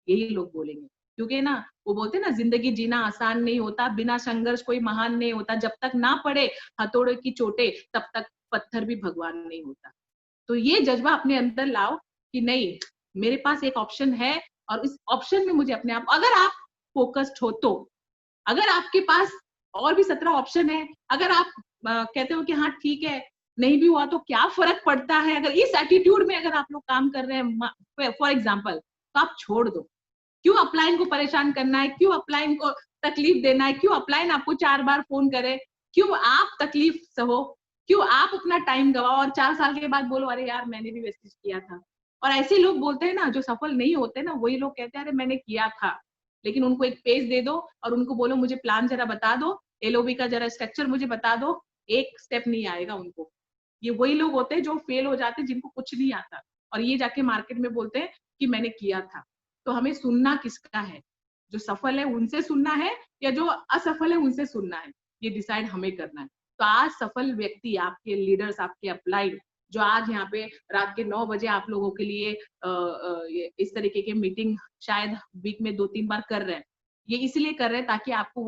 यही लोग बोलेंगे, क्योंकि ना वो बोलते हैं ना, जिंदगी जीना आसान नहीं होता, बिना संघर्ष कोई महान नहीं होता, जब तक ना पड़े हथौड़े की चोटें तब तक पत्थर भी भगवान नहीं होता। तो ये जज्बा अपने अंदर लाओ कि नहीं, मेरे पास एक ऑप्शन है और इस ऑप्शन में मुझे अपने आप, अगर आप फोकस्ड हो तो, अगर आपके पास और भी 17 ऑप्शन है, अगर आप कहते हो कि हाँ ठीक है, नहीं भी हुआ तो क्या फर्क पड़ता है, अगर इस एटीट्यूड में अगर आप लोग काम कर रहे हैं फॉर एग्जाम्पल, तो आप छोड़ दो। क्यों अपलाइन को परेशान करना है, क्यों अपलाइन को तकलीफ देना है, क्यों अपलाइन आपको 4 बार फोन करे, क्यों आप तकलीफ सहो, क्यों आप अपना टाइम गवाओ और 4 साल के बाद बोलो अरे यार मैंने भी वेस्टेज किया था। और ऐसे लोग बोलते हैं ना, जो सफल नहीं होते ना, वही लोग कहते हैं अरे मैंने किया था। लेकिन उनको एक पेज दे दो और उनको बोलो मुझे प्लान जरा बता दो, एलओबी का जरा स्ट्रक्चर मुझे बता दो, एक स्टेप नहीं आएगा उनको। ये वही लोग होते हैं जो फेल हो जाते हैं, जिनको कुछ नहीं आता, और ये जाके मार्केट में बोलते हैं कि मैंने किया था। तो हमें सुनना किसका है, जो सफल है उनसे सुनना है या जो असफल है उनसे सुनना है, ये डिसाइड हमें करना है। तो आज सफल व्यक्ति, आपके लीडर्स, आपके अपलाइड, जो आज यहाँ पे रात के 9 बजे आप लोगों के लिए इस तरीके के मीटिंग शायद वीक में 2-3 बार कर रहे हैं, ये इसलिए कर रहे हैं ताकि आपको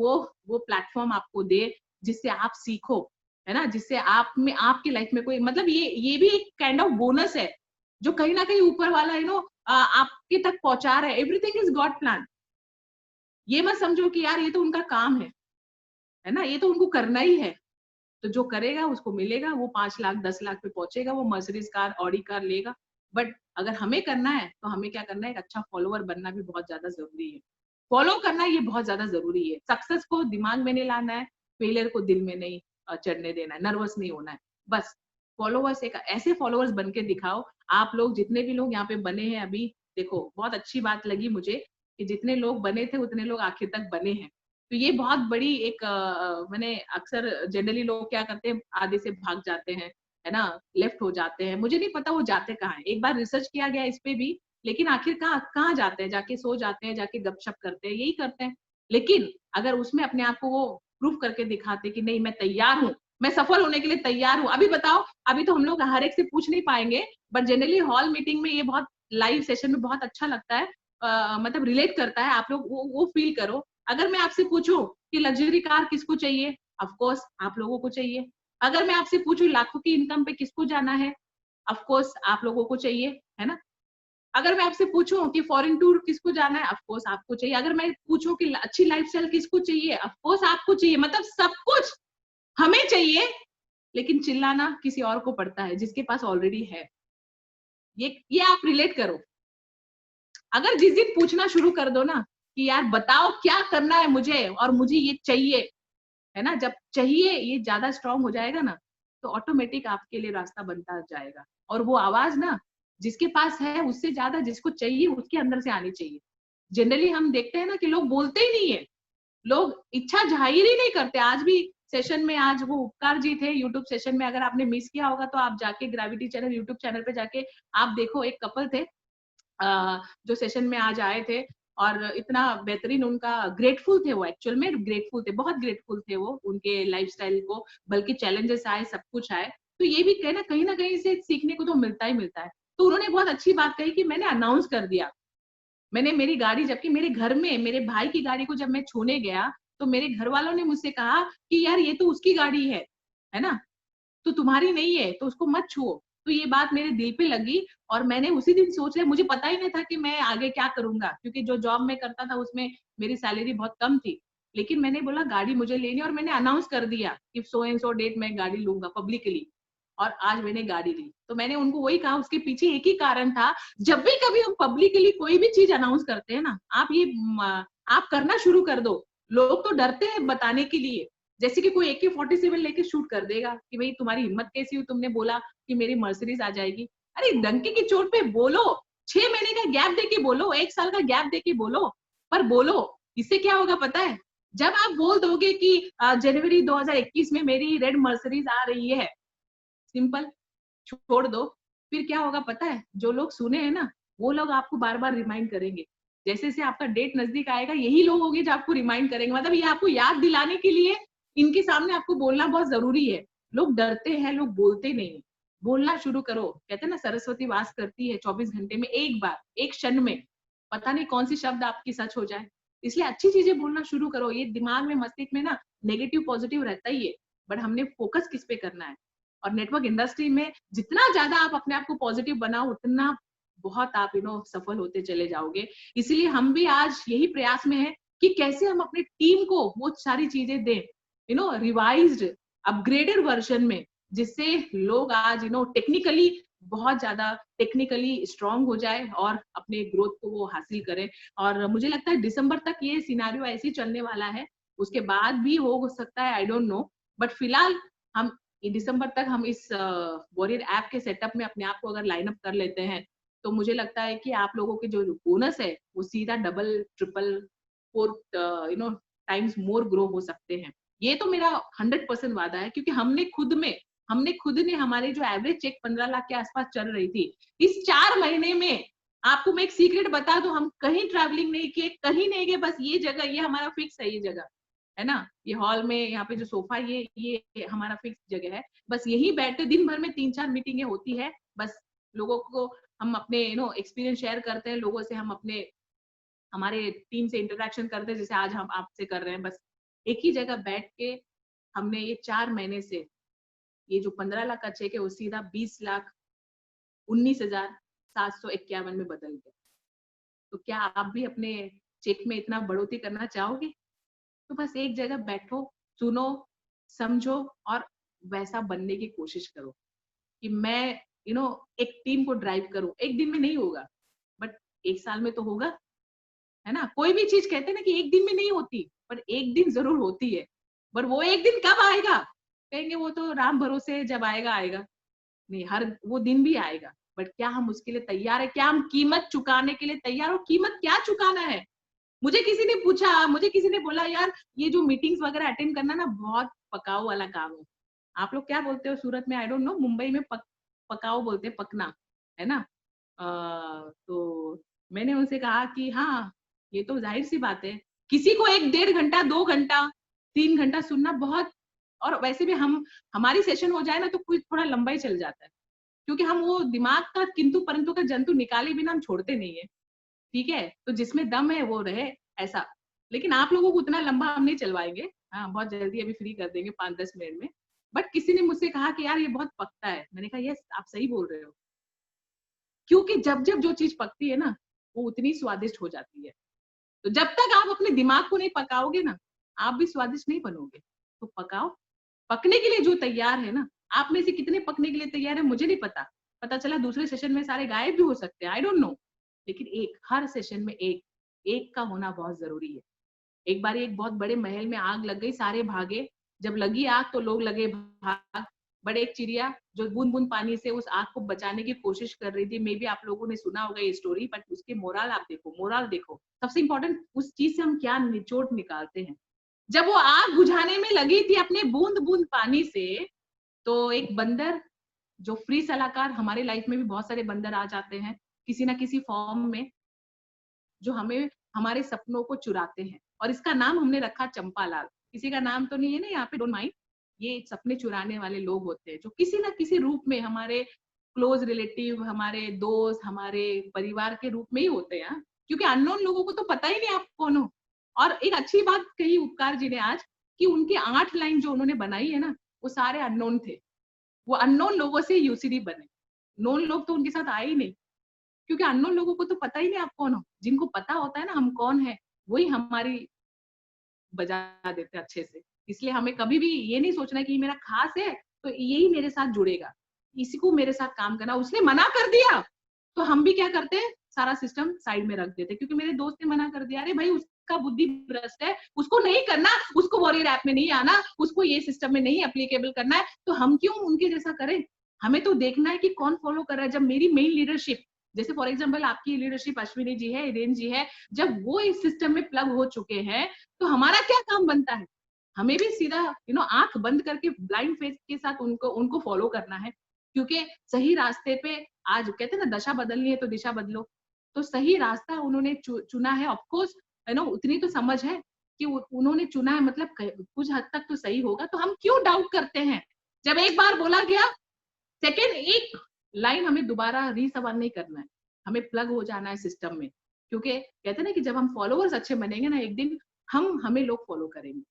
वो प्लेटफॉर्म आपको दे जिससे आप सीखो, है ना, जिससे आप में, आपकी लाइफ में कोई, मतलब ये भी एक काइंड ऑफ बोनस है जो कहीं ना कहीं ऊपर वाला आपके तक पहुंचा रहा है। Everything is God plan. ये मत समझो कि यार ये तो उनका काम है ना, ये तो उनको करना ही है। तो जो करेगा उसको मिलेगा, वो 5 लाख 10 लाख पे पहुंचेगा, वो मर्सिडीज कार, ऑडी कार लेगा। बट अगर हमें करना है तो हमें क्या करना है, एक अच्छा फॉलोअर बनना भी बहुत ज्यादा जरूरी है। फॉलो करना ये बहुत ज्यादा जरूरी है। सक्सेस को दिमाग में नहीं लाना है, फेलियर को दिल में नहीं चढ़ने देना है, नर्वस नहीं होना है। बस फॉलोअर्स, एक ऐसे फॉलोअर्स बन के दिखाओ। आप लोग जितने भी लोग यहाँ पे बने हैं अभी, देखो बहुत अच्छी बात लगी मुझे कि जितने लोग बने थे उतने लोग आखिर तक बने हैं। तो ये बहुत बड़ी एक मैंने अक्सर, जनरली लोग क्या करते हैं, आधे से भाग जाते हैं, है ना, लेफ्ट हो जाते हैं, मुझे नहीं पता वो जाते कहाँ हैं। एक बार रिसर्च किया गया इस पे भी, लेकिन आखिर कहाँ जाते हैं, जाके सो जाते हैं, जाके गपशप करते हैं, यही करते हैं। लेकिन अगर उसमें अपने आप को वो प्रूफ करके दिखाते कि नहीं मैं तैयार हूँ, मैं सफल होने के लिए तैयार हूँ। अभी बताओ, अभी तो हम लोग हर एक से पूछ नहीं पाएंगे, बट जनरली हॉल मीटिंग में ये बहुत, लाइव सेशन में बहुत अच्छा लगता है, मतलब रिलेट करता है। आप लोग वो फील करो। अगर मैं आपसे पूछूं कि लग्जरी कार किसको चाहिए, ऑफ कोर्स आप लोगों को चाहिए। अगर मैं आपसे पूछूं लाखों की इनकम पे किसको जाना है, ऑफ कोर्स आप लोगों को चाहिए, है ना। अगर मैं आपसे पूछूं कि फॉरेन टूर किसको जाना है, ऑफ कोर्स आपको चाहिए। अगर मैं पूछूं कि अच्छी लाइफस्टाइल किसको चाहिए, ऑफ कोर्स आपको चाहिए। मतलब सब कुछ हमें चाहिए, लेकिन चिल्लाना किसी और को पड़ता है जिसके पास ऑलरेडी है। ये आप रिलेट करो। अगर जिस दिन पूछना शुरू कर दो ना कि यार बताओ क्या करना है मुझे और मुझे ये चाहिए, है ना, जब चाहिए ये ज्यादा स्ट्रांग हो जाएगा ना, तो ऑटोमेटिक आपके लिए रास्ता बनता जाएगा। और वो आवाज ना, जिसके पास है उससे ज्यादा जिसको चाहिए उसके अंदर से आनी चाहिए। जनरली हम देखते हैं ना कि लोग बोलते ही नहीं है, लोग इच्छा जाहिर ही नहीं करते। आज भी सेशन में, आज वो उपकार जी थे यूट्यूब सेशन में, अगर आपने मिस किया होगा तो आप जाके ग्रेविटी चैनल यूट्यूब चैनल पे जाके आप देखो, एक कपल थे जो सेशन में आज आए थे, और इतना बेहतरीन, उनका ग्रेटफुल थे, वो एक्चुअल में ग्रेटफुल थे, बहुत ग्रेटफुल थे वो उनके लाइफस्टाइल को। बल्कि चैलेंजेस आए, सब कुछ आए, तो ये भी कहना कहीं ना कहीं से सीखने को तो मिलता ही मिलता है। तो उन्होंने बहुत अच्छी बात कही कि मैंने अनाउंस कर दिया, मैंने मेरी गाड़ी, जबकि मेरे घर में मेरे भाई की गाड़ी को जब मैं छूने गया तो मेरे घर वालों ने मुझसे कहा कि यार ये तो उसकी गाड़ी है ना, तो तुम्हारी नहीं है तो उसको मत छुओ। तो ये बात मेरे दिल पे लगी और मैंने उसी दिन सोच लिया। मुझे पता ही नहीं था कि मैं आगे क्या करूंगा, क्योंकि जो जॉब में करता था उसमें मेरी सैलरी बहुत कम थी। लेकिन मैंने बोला गाड़ी मुझे लेनी, और मैंने अनाउंस कर दिया कि सो एंड सो डेट मैं गाड़ी लूंगा पब्लिकली, और आज मैंने गाड़ी ली। तो मैंने उनको वही कहा, उसके पीछे एक ही कारण था। जब भी कभी हम पब्लिकली कोई भी चीज अनाउंस करते हैं ना, आप करना शुरू कर दो। लोग तो डरते हैं बताने के लिए, जैसे कि कोई AK-47 लेके शूट कर देगा कि भाई तुम्हारी हिम्मत कैसी हुई, तुमने बोला कि मेरी मर्सिडीज आ जाएगी। अरे डंके की चोट पे बोलो, 6 महीने का गैप देके बोलो, 1 साल का गैप देके बोलो, पर बोलो। इससे क्या होगा पता है, जब आप बोल दोगे कि जनवरी 2021 में मेरी रेड मर्सिडीज आ रही है, सिंपल, छोड़ दो, फिर क्या होगा पता है, जो लोग सुने हैं ना वो लोग आपको बार बार रिमाइंड करेंगे। जैसे जैसे आपका डेट नजदीक आएगा, यही लोग होंगे जो आपको रिमाइंड करेंगे। मतलब ये आपको याद दिलाने के लिए इनके सामने आपको बोलना बहुत जरूरी है। लोग डरते हैं, लोग बोलते नहीं। बोलना शुरू करो। कहते हैं ना, सरस्वती वास करती है 24 घंटे में एक बार, एक क्षण में। पता नहीं कौन सी शब्द आपकी सच हो जाए, इसलिए अच्छी चीजें बोलना शुरू करो। ये दिमाग में, मस्तिष्क में ना नेगेटिव पॉजिटिव रहता ही है, बट हमने फोकस किस पे करना है। और नेटवर्क इंडस्ट्री में जितना ज्यादा आप अपने आप को पॉजिटिव बनाओ, उतना बहुत आप सफल होते चले जाओगे। इसीलिए हम भी आज यही प्रयास में है कि कैसे हम अपनी टीम को वो सारी चीजें दें, रिवाइज्ड, अपग्रेडेड वर्जन में, जिससे लोग आज टेक्निकली बहुत ज्यादा टेक्निकली स्ट्रांग हो जाए और अपने ग्रोथ को वो हासिल करें। और मुझे लगता है दिसंबर तक ये सिनेरियो ऐसे ही चलने वाला है, उसके बाद भी हो सकता है, आई डोंट नो, बट फिलहाल हम दिसंबर तक हम इस वॉरियर ऐप के सेटअप में अपने आप को अगर लाइन अप कर लेते हैं, तो मुझे लगता है कि आप लोगों के जो बोनस है वो सीधा double, triple, 4 times more grow हो सकते हैं। ये तो मेरा 100% वादा है, क्योंकि हमने खुद ने हमारे जो एवरेज चेक 15 लाख के आसपास चल रही थी, इस 4 महीने में आपको मैं एक सीक्रेट बता दूं, हम कहीं ट्रैवलिंग नहीं किए, कहीं नहीं गए, बस ये जगह, ये हमारा फिक्स है, ये जगह है ना, ये हॉल में, यहाँ पे जो सोफा, ये हमारा फिक्स जगह है। बस यही बैठते दिन भर में 3-4 मीटिंगें होती है, बस लोगों को हम अपने एक्सपीरियंस शेयर करते हैं, लोगों से हम अपने हमारे टीम से इंटरेक्शन करते हैं, जैसे आज हम आपसे कर रहे हैं। बस एक ही जगह बैठ के हमने ये 4 महीने से ये जो 15 लाख का चेक है वो सीधा 20,19,751 में बदल गया। तो क्या आप भी अपने चेक में इतना बढ़ोतरी करना चाहोगे? तो बस एक जगह बैठो, सुनो, समझो और वैसा बनने की कोशिश करो कि मैं एक टीम को ड्राइव करूं। एक दिन में नहीं होगा, बट 1 साल में तो होगा, है ना। कोई भी चीज कहते हैं ना कि एक दिन में नहीं होती, पर एक दिन जरूर होती है। पर वो एक दिन कब आएगा, कहेंगे वो तो राम भरोसे, जब आएगा आएगा। नहीं, हर वो दिन भी आएगा, बट क्या हम उसके लिए तैयार है? क्या हम कीमत चुकाने के लिए तैयार हो? कीमत क्या चुकाना है? मुझे किसी ने पूछा, मुझे किसी ने बोला, यार ये जो मीटिंग्स वगैरह अटेंड करना ना बहुत पकाऊ वाला काम है। आप लोग क्या बोलते हो सूरत में, आई डोंट नो, मुंबई में पकाऊ बोलते हैं, पकना, है ना। तो मैंने उनसे कहा कि हाँ, ये तो जाहिर सी बात है, किसी को 1 डेढ़ घंटा, 2 घंटा, 3 घंटा सुनना बहुत, और वैसे भी हमारी सेशन हो जाए ना तो कुछ थोड़ा लंबा ही चल जाता है, क्योंकि हम वो दिमाग का किंतु परंतु का जंतु निकाले बिना हम छोड़ते नहीं है। ठीक है, तो जिसमें दम है वो रहे, ऐसा। लेकिन आप लोगों को उतना लंबा हम नहीं चलवाएंगे, हाँ, बहुत जल्दी अभी फ्री कर देंगे 5-10 मिनट में। बट किसी ने मुझसे कहा कि यार ये बहुत पकता है। मैंने कहा यस, आप सही बोल रहे हो, क्योंकि जब जब जो चीज पकती है ना वो उतनी स्वादिष्ट हो जाती है। तो जब तक आप अपने दिमाग को नहीं पकाओगे ना, आप भी स्वादिष्ट नहीं बनोगे। तो पकाओ, पकने के लिए जो तैयार है ना। आप में से कितने पकने के लिए तैयार है मुझे नहीं पता, पता चला दूसरे सेशन में सारे गायब भी हो सकते हैं, आई डोंट नो। लेकिन एक, हर सेशन में एक का होना बहुत जरूरी है। एक बार एक बहुत बड़े महल में आग लग गई, सारे भागे। जब लगी आग तो लोग लगे भाग। बट एक चिड़िया जो बूंद बूंद पानी से उस आग को बचाने की कोशिश कर रही थी, मे बी आप लोगों ने सुना होगा ये स्टोरी, बट उसके मोरल आप देखो, मोरल देखो। सबसे इंपॉर्टेंट, उस चीज से हम क्या निचोड़ निकालते हैं। जब वो आग बुझाने में लगी थी अपने बूंद बूंद पानी से, तो एक बंदर, जो फ्री सलाहकार, हमारे लाइफ में भी बहुत सारे बंदर आ जाते हैं किसी ना किसी फॉर्म में, जो हमें हमारे सपनों को चुराते हैं। और इसका नाम हमने रखा चंपालाल। किसी का नाम तो नहीं है ना यहाँ पे, डोंट माइंड। ये सपने चुराने वाले लोग होते हैं, जो किसी ना किसी रूप में हमारे क्लोज रिलेटिव, हमारे दोस्त, हमारे परिवार के रूप में ही होते हैं। क्योंकि अननोन लोगों को तो पता ही नहीं आप कौन हो। और एक अच्छी बात कही उपकार जी ने आज, कि उनके 8 लाइन जो उन्होंने बनाई है ना, वो सारे अननोन थे। वो अननोन लोगों से यूसीडी बने, नोन लोग तो उनके साथ आए ही नहीं, क्योंकि अननोन लोगों को तो पता ही नहीं आप कौन हो। जिनको पता होता है ना हम कौन है, वही हमारी बजा देते हैं अच्छे से। इसलिए हमें कभी भी ये नहीं सोचना कि मेरा खास है तो यही मेरे साथ जुड़ेगा, इसी को मेरे साथ काम करना। उसने मना कर दिया तो हम भी क्या करते हैं, सारा सिस्टम साइड में रख देते, क्योंकि मेरे दोस्त ने मना कर दिया, अरे भाई उसका बुद्धि भ्रष्ट है, उसको नहीं करना, उसको वॉरियर ऐप में नहीं आना, उसको ये सिस्टम में नहीं एप्लीकेबल करना है, तो हम क्यों उनके जैसा करें। हमें तो देखना है कि कौन फॉलो कर रहा है। जब मेरी मेन लीडरशिप जैसे फॉर एग्जाम्पल आपकी लीडरशिप अश्विनी जी है, हिरेन जी है, जब वो इस सिस्टम में प्लग हो चुके हैं तो हमारा क्या काम बनता है? हमें भी सीधा आंख बंद करके ब्लाइंड फेथ के साथ उनको फॉलो करना है, क्योंकि सही रास्ते पे, आज कहते हैं ना दशा बदलनी है तो दिशा बदलो, तो सही रास्ता उन्होंने चुना है। ऑफ कोर्स उतनी तो समझ है कि उन्होंने चुना है, मतलब कुछ हद तक तो सही होगा, तो हम क्यों डाउट करते हैं? जब एक बार बोला गया, सेकेंड एक लाइन हमें दोबारा रीसवाल नहीं करना है, हमें प्लग हो जाना है सिस्टम में, क्योंकि कहते हैं ना कि जब हम फॉलोअर्स अच्छे बनेंगे ना, एक दिन हमें लोग फॉलो करेंगे।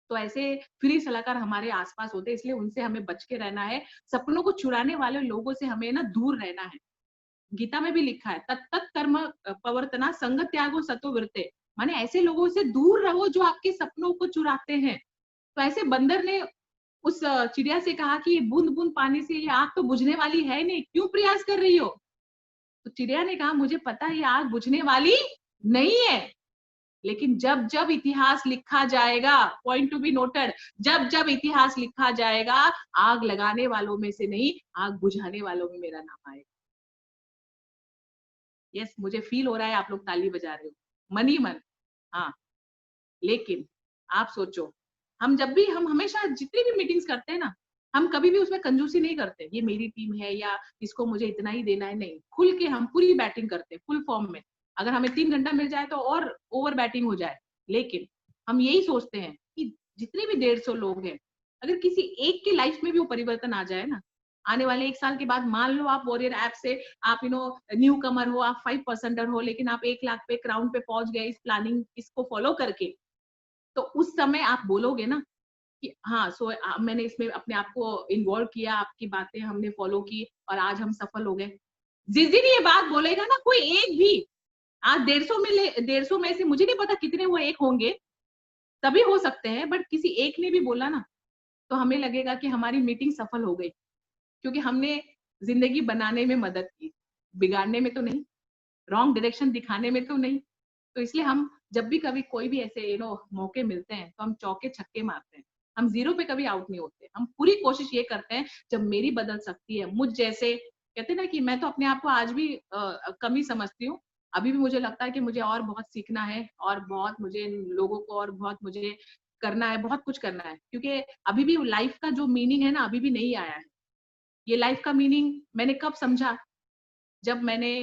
तो ऐसे फ्री सलाहकार हमारे आसपास होते हैं, इसलिए उनसे हमें बच के रहना है। सपनों को चुराने वाले लोगों से हमें ना दूर रहना है। गीता में भी लिखा है, तत्त कर्म प्रवर्तना संग त्यागो सतो विरते, माने ऐसे लोगों से दूर रहो जो आपके सपनों को चुराते हैं। तो ऐसे बंदर ने उस चिड़िया से कहा कि बूंद बूंद पानी से ये आग तो बुझने वाली है नहीं, क्यों प्रयास कर रही हो? तो चिड़िया ने कहा, मुझे पता है ये आग बुझने वाली नहीं है, लेकिन जब जब इतिहास लिखा जाएगा, पॉइंट टू बी नोटेड, जब जब इतिहास लिखा जाएगा, आग लगाने वालों में से नहीं, आग बुझाने वालों में मेरा नाम आएगा। यस, मुझे फील हो रहा है आप लोग ताली बजा रहे हो, मन ही मन। हाँ, लेकिन आप सोचो, हम हमेशा जितनी भी मीटिंग्स करते हैं ना, हम कभी भी उसमें कंजूसी नहीं करते, ये मेरी टीम है या इसको मुझे इतना ही देना है, नहीं, खुल के हम पूरी बैटिंग करते हैं, फुल फॉर्म में। अगर हमें 3 घंटा मिल जाए तो और ओवर बैटिंग हो जाए, लेकिन हम यही सोचते हैं कि जितने भी 150 लोग हैं, अगर किसी एक की लाइफ में भी वो परिवर्तन आ जाए ना, आने वाले 1 साल के बाद, मान लो आप वॉरियर ऐप से आप न्यू कमर हो, आप 5% हो, लेकिन आप 1 लाख पे क्राउन पे पहुंच गए इस प्लानिंग, इसको फॉलो करके, तो उस समय आप बोलोगे ना कि हाँ, सो मैंने इसमें अपने आप को इन्वॉल्व किया, आपकी बातें हमने फॉलो की और आज हम सफल हो गए। जिस दिन ये बात बोलेगा ना कोई एक भी, आज 150 में से मुझे नहीं पता कितने वो एक होंगे, तभी हो सकते हैं, बट किसी एक ने भी बोला ना, तो हमें लगेगा कि हमारी मीटिंग सफल हो गई, क्योंकि हमने जिंदगी बनाने में मदद की, बिगाड़ने में तो नहीं, रॉन्ग डायरेक्शन दिखाने में तो नहीं। तो इसलिए हम जब भी कभी कोई भी ऐसे मौके मिलते हैं, तो हम चौके छक्के मारते हैं, हम जीरो पे कभी आउट नहीं होते। हम पूरी कोशिश ये करते हैं, जब मेरी बदल सकती है, मुझ जैसे, कहते हैं ना कि मैं तो अपने आप को आज भी कमी समझती हूँ। अभी भी मुझे लगता है कि मुझे और बहुत सीखना है, और बहुत मुझे लोगों को, और बहुत मुझे करना है, बहुत कुछ करना है, क्योंकि अभी भी लाइफ का जो मीनिंग है ना, अभी भी नहीं आया है। ये लाइफ का मीनिंग मैंने कब समझा? जब मैंने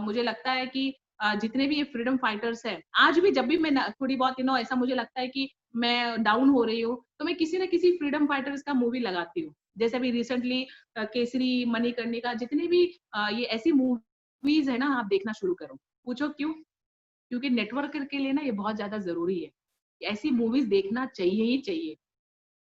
मुझे लगता है कि जितने भी ये फ्रीडम फाइटर्स हैं, आज भी जब भी मैं थोड़ी बहुत ऐसा मुझे लगता है कि मैं डाउन हो रही हूँ, तो मैं किसी ना किसी फ्रीडम फाइटर्स का मूवी लगाती हूँ। जैसे अभी रिसेंटली केसरी, मणिकर्णिका, जितने भी ये ऐसी मूवीज है ना, आप देखना शुरू करो। पूछो क्यों? क्योंकि नेटवर्क के लिए ना ये बहुत ज्यादा जरूरी है। ऐसी मूवीज देखना चाहिए ही चाहिए।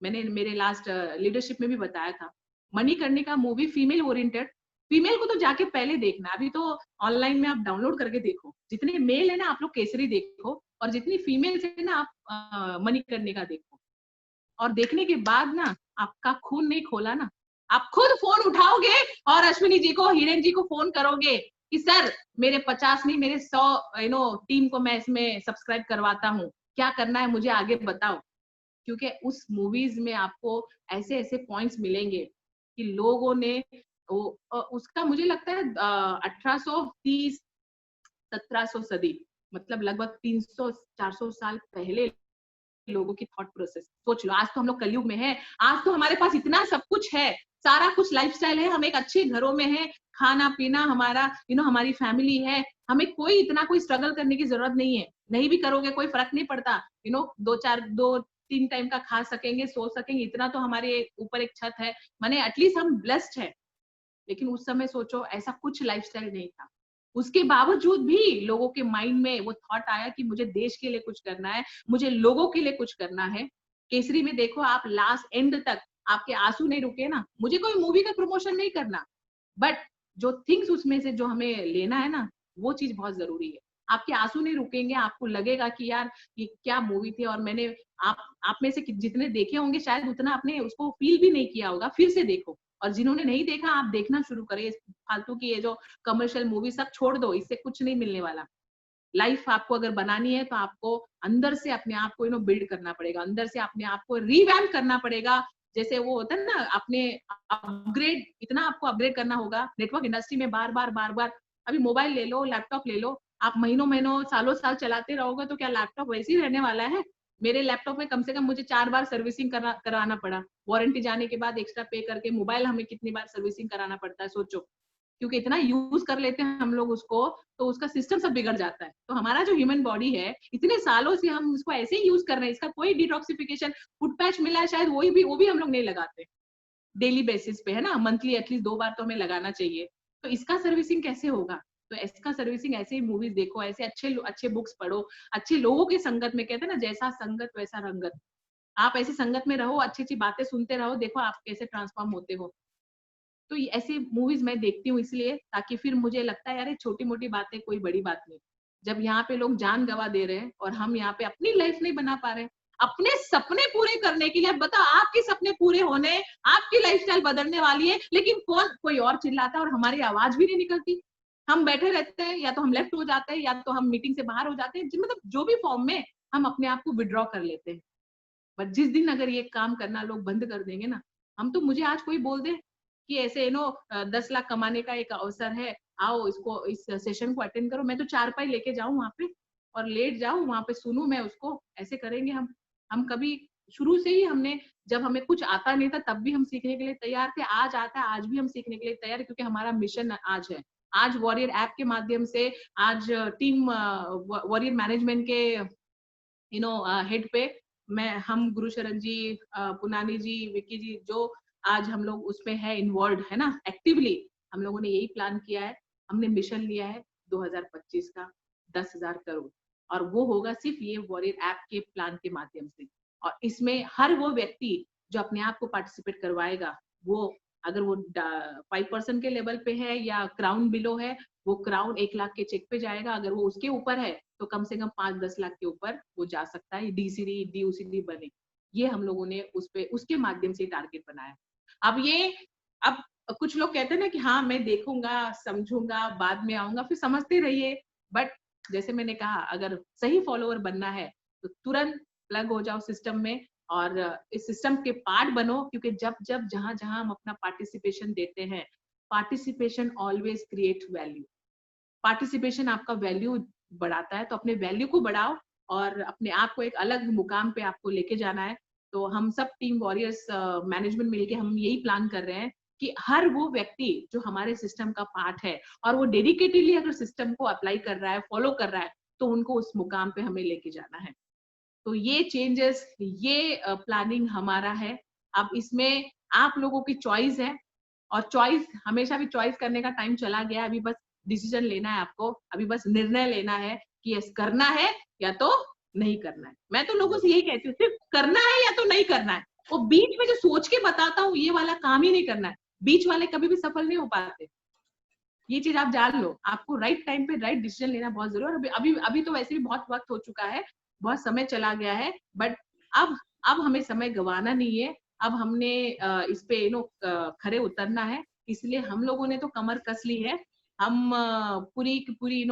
मैंने मेरे लास्ट लीडरशिप में भी बताया था, Manikarnika movie female oriented, female को तो जाके पहले देखना, अभी तो ऑनलाइन में आप डाउनलोड करके देखो। जितने मेल है ना, आप लोग केसरी देखो, और जितनी फीमेल है ना, आप मणिकर्णिका देखो। और देखने के बाद ना, आपका खून नहीं खोला ना, आप खुद फोन उठाओगे और अश्विनी जी को, हिरेन जी को फोन करोगे कि सर, मेरे 50 नहीं, मेरे 100 टीम को मैं इसमें सब्सक्राइब करवाता हूँ, क्या करना है मुझे आगे बताओ। क्योंकि उस मूवीज में आपको ऐसे ऐसे पॉइंट्स मिलेंगे कि लोगों ने उसका, मुझे लगता है 1830 1700 सदी, मतलब लगभग 300-400 साल पहले लोगों की थॉट प्रोसेस सोच लो। आज तो हम लोग कलयुग में हैं, आज तो हमारे पास इतना सब कुछ है, सारा कुछ लाइफस्टाइल है, हम एक अच्छे घरों में हैं, खाना पीना हमारा, हमारी फैमिली है, हमें कोई इतना कोई स्ट्रगल करने की जरूरत नहीं है। नहीं भी करोगे कोई फर्क नहीं पड़ता, 2-3 टाइम का खा सकेंगे, सो सकेंगे, इतना तो हमारे ऊपर एक छत है, माने एटलीस्ट हम ब्लेस्ड है। लेकिन उस समय सोचो, ऐसा कुछ लाइफस्टाइल नहीं था। उसके बावजूद भी लोगों के माइंड में वो थॉट आया कि मुझे देश के लिए कुछ करना है, मुझे लोगों के लिए कुछ करना है। केसरी में देखो आप, लास्ट एंड तक आपके आंसू नहीं रुके ना। मुझे कोई मूवी का प्रमोशन नहीं करना, बट जो थिंग्स उसमें से जो हमें लेना है ना, वो चीज बहुत जरूरी है। आपके आंसू नहीं रुकेंगे, आपको लगेगा कि यार ये क्या मूवी थी, और मैंने आप में से जितने देखे होंगे शायद उतना आपने उसको फील भी नहीं किया होगा। फिर से देखो, और जिन्होंने नहीं देखा, आप देखना शुरू करें। फालतू की ये जो कमर्शियल मूवी सब छोड़ दो, इससे कुछ नहीं मिलने वाला। लाइफ आपको अगर बनानी है, तो आपको अंदर से अपने आप को बिल्ड करना पड़ेगा, अंदर से अपने आप को रिवैम्प करना पड़ेगा। जैसे वो होता है ना, आपने अपग्रेड, इतना आपको अपग्रेड करना होगा नेटवर्क इंडस्ट्री में, बार बार। अभी मोबाइल ले लो, लैपटॉप ले लो, आप महीनों सालों साल चलाते रहोगे तो क्या लैपटॉप वैसे ही रहने वाला है? मेरे लैपटॉप में कम से कम मुझे 4 बार सर्विसिंग कराना पड़ा, वारंटी जाने के बाद एक्स्ट्रा पे करके। मोबाइल हमें कितनी बार सर्विसिंग कराना पड़ता है सोचो, क्योंकि इतना यूज कर लेते हैं हम लोग उसको, तो उसका सिस्टम सब बिगड़ जाता है। तो हमारा जो ह्यूमन बॉडी है, इतने सालों से हम उसको ऐसे ही यूज कर रहे हैं, इसका कोई डिटॉक्सिफिकेशन, फुट पैच मिला है शायद, वो भी हम लोग नहीं लगाते डेली बेसिस पे, है ना, मंथली एटलीस्ट 2 बार तो हमें लगाना चाहिए। तो इसका सर्विसिंग कैसे होगा? तो इसका सर्विसिंग ऐसे ही मूवीज देखो, ऐसे अच्छे बुक्स पढ़ो, अच्छे लोगों की संगत में, कहते हैं ना जैसा संगत वैसा रंगत, आप ऐसी संगत में रहो, अच्छी बातें सुनते रहो, देखो आप कैसे ट्रांसफॉर्म होते हो। तो ऐसी मूवीज मैं देखती हूँ इसलिए, ताकि फिर मुझे लगता है यार छोटी मोटी बातें कोई बड़ी बात नहीं। जब यहाँ पे लोग जान गवा दे रहे हैं और हम यहाँ पे अपनी लाइफ नहीं बना पा रहे, अपने सपने पूरे करने के लिए, बताओ आपके सपने पूरे होने, आपकी लाइफस्टाइल बदलने वाली है, लेकिन कोई और चिल्लाता है और हमारी आवाज भी नहीं निकलती। हम बैठे रहते हैं, या तो हम लेफ्ट हो जाते हैं, या तो हम मीटिंग से बाहर हो जाते हैं, मतलब जो भी फॉर्म में हम अपने आप को विड्रॉ कर लेते हैं। बट जिस दिन अगर ये काम करना लोग बंद कर देंगे ना, हम तो, मुझे आज कोई बोल दे कि ऐसे 10 लाख कमाने का एक अवसर है, आओ इसको, इस सेशन को अटेंड करो, मैं तो 4 पाई लेके जाऊं वहां पे और लेट जाऊं वहां पे, सुनूं मैं उसको, ऐसे करेंगे हम कभी, शुरू से ही हमने, जब हमें कुछ आता नहीं था तब भी हम सीखने के लिए तैयार थे, आज आता है आज भी हम सीखने के लिए तैयार है, क्योंकि हमारा मिशन आज है। आज वॉरियर ऐप के माध्यम से, आज टीम वॉरियर मैनेजमेंट के हेड पे हम गुरुशरण जी, पुनानी जी, विक्की जी, जो आज हम लोग उसमें है इन्वॉल्व, है ना, एक्टिवली हम लोगों ने यही प्लान किया है। हमने मिशन लिया है 2025 का 10,000 करोड़, और वो होगा सिर्फ ये वॉरियर ऐप के प्लान के माध्यम से। और इसमें हर वो व्यक्ति जो अपने आप को पार्टिसिपेट करवाएगा, वो अगर वो 5% के लेवल पे है या क्राउन बिलो है, वो क्राउन 1 लाख के चेक पे जाएगा, अगर वो उसके ऊपर है तो कम से कम 5-10 लाख के ऊपर वो जा सकता है, डीसीडी डीओसीडी बने। ये हम लोगों ने उसके माध्यम से टारगेट बनाया। अब कुछ लोग कहते हैं ना कि हाँ मैं देखूंगा, समझूंगा, बाद में आऊंगा, फिर समझते रहिए। बट जैसे मैंने कहा, अगर सही फॉलोअर बनना है तो तुरंत प्लग हो जाओ सिस्टम में, और इस सिस्टम के पार्ट बनो, क्योंकि जब जहां जहां हम अपना पार्टिसिपेशन देते हैं, participation always create value. Participation आपका वैल्यू बढ़ाता है, तो अपने वैल्यू को बढ़ाओ और अपने आप को एक अलग मुकाम पे आपको लेके जाना है। तो हम सब टीम वॉरियर्स मैनेजमेंट मिलके हम यही प्लान कर रहे हैं कि हर वो व्यक्ति जो हमारे सिस्टम का पार्ट है और वो डेडिकेटेडली अगर सिस्टम को अप्लाई कर रहा है, फॉलो कर रहा है, तो उनको उस मुकाम पे हमें लेके जाना है। तो ये चेंजेस, ये प्लानिंग हमारा है। अब इसमें आप लोगों की चॉइस है, और चॉइस हमेशा भी, चॉइस करने का टाइम चला गया, अभी बस डिसीजन लेना है आपको, अभी बस निर्णय लेना है कि यस करना है या तो नहीं करना है। मैं तो लोगों से यही कहती हूँ, सिर्फ करना है या तो नहीं करना है। वो बीच में जो सोच के बताता हूँ, ये वाला काम ही नहीं करना है, बीच वाले कभी भी सफल नहीं हो पाते। ये चीज आप जान लो, आपको राइट टाइम पे राइट डिसीजन लेना बहुत जरूरी है। अभी अभी अभी तो वैसे भी बहुत वक्त हो चुका है, बहुत समय चला गया है, बट अब हमें समय गंवाना नहीं है। अब हमने इस पे खरे उतरना है, इसलिए हम लोगों ने तो कमर कस ली है। हम पूरी की पूरी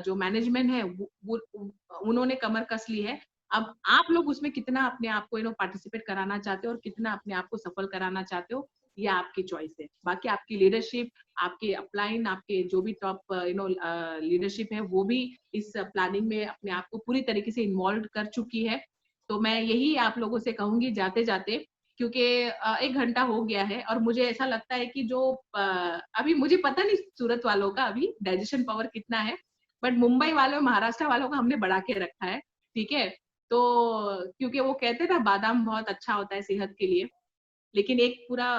जो मैनेजमेंट है उन्होंने कमर कस ली है। अब आप लोग उसमें कितना अपने आप को पार्टिसिपेट कराना चाहते हो और कितना अपने आप को सफल कराना चाहते हो, ये आपकी चॉइस है। बाकी आपकी लीडरशिप, आपके अपलाइन, आपके जो भी टॉप लीडरशिप है, वो भी इस प्लानिंग में अपने आप को पूरी तरीके से इन्वॉल्व कर चुकी है। तो मैं यही आप लोगों से कहूंगी जाते जाते, क्योंकि 1 घंटा हो गया है और मुझे ऐसा लगता है कि जो अभी मुझे पता नहीं सूरत वालों का अभी डाइजेशन पावर कितना है, बट मुंबई वालों, महाराष्ट्र वालों का हमने बढ़ा के रखा है, ठीक है। तो क्योंकि वो कहते हैं ना बादाम बहुत अच्छा होता है सेहत के लिए, लेकिन एक पूरा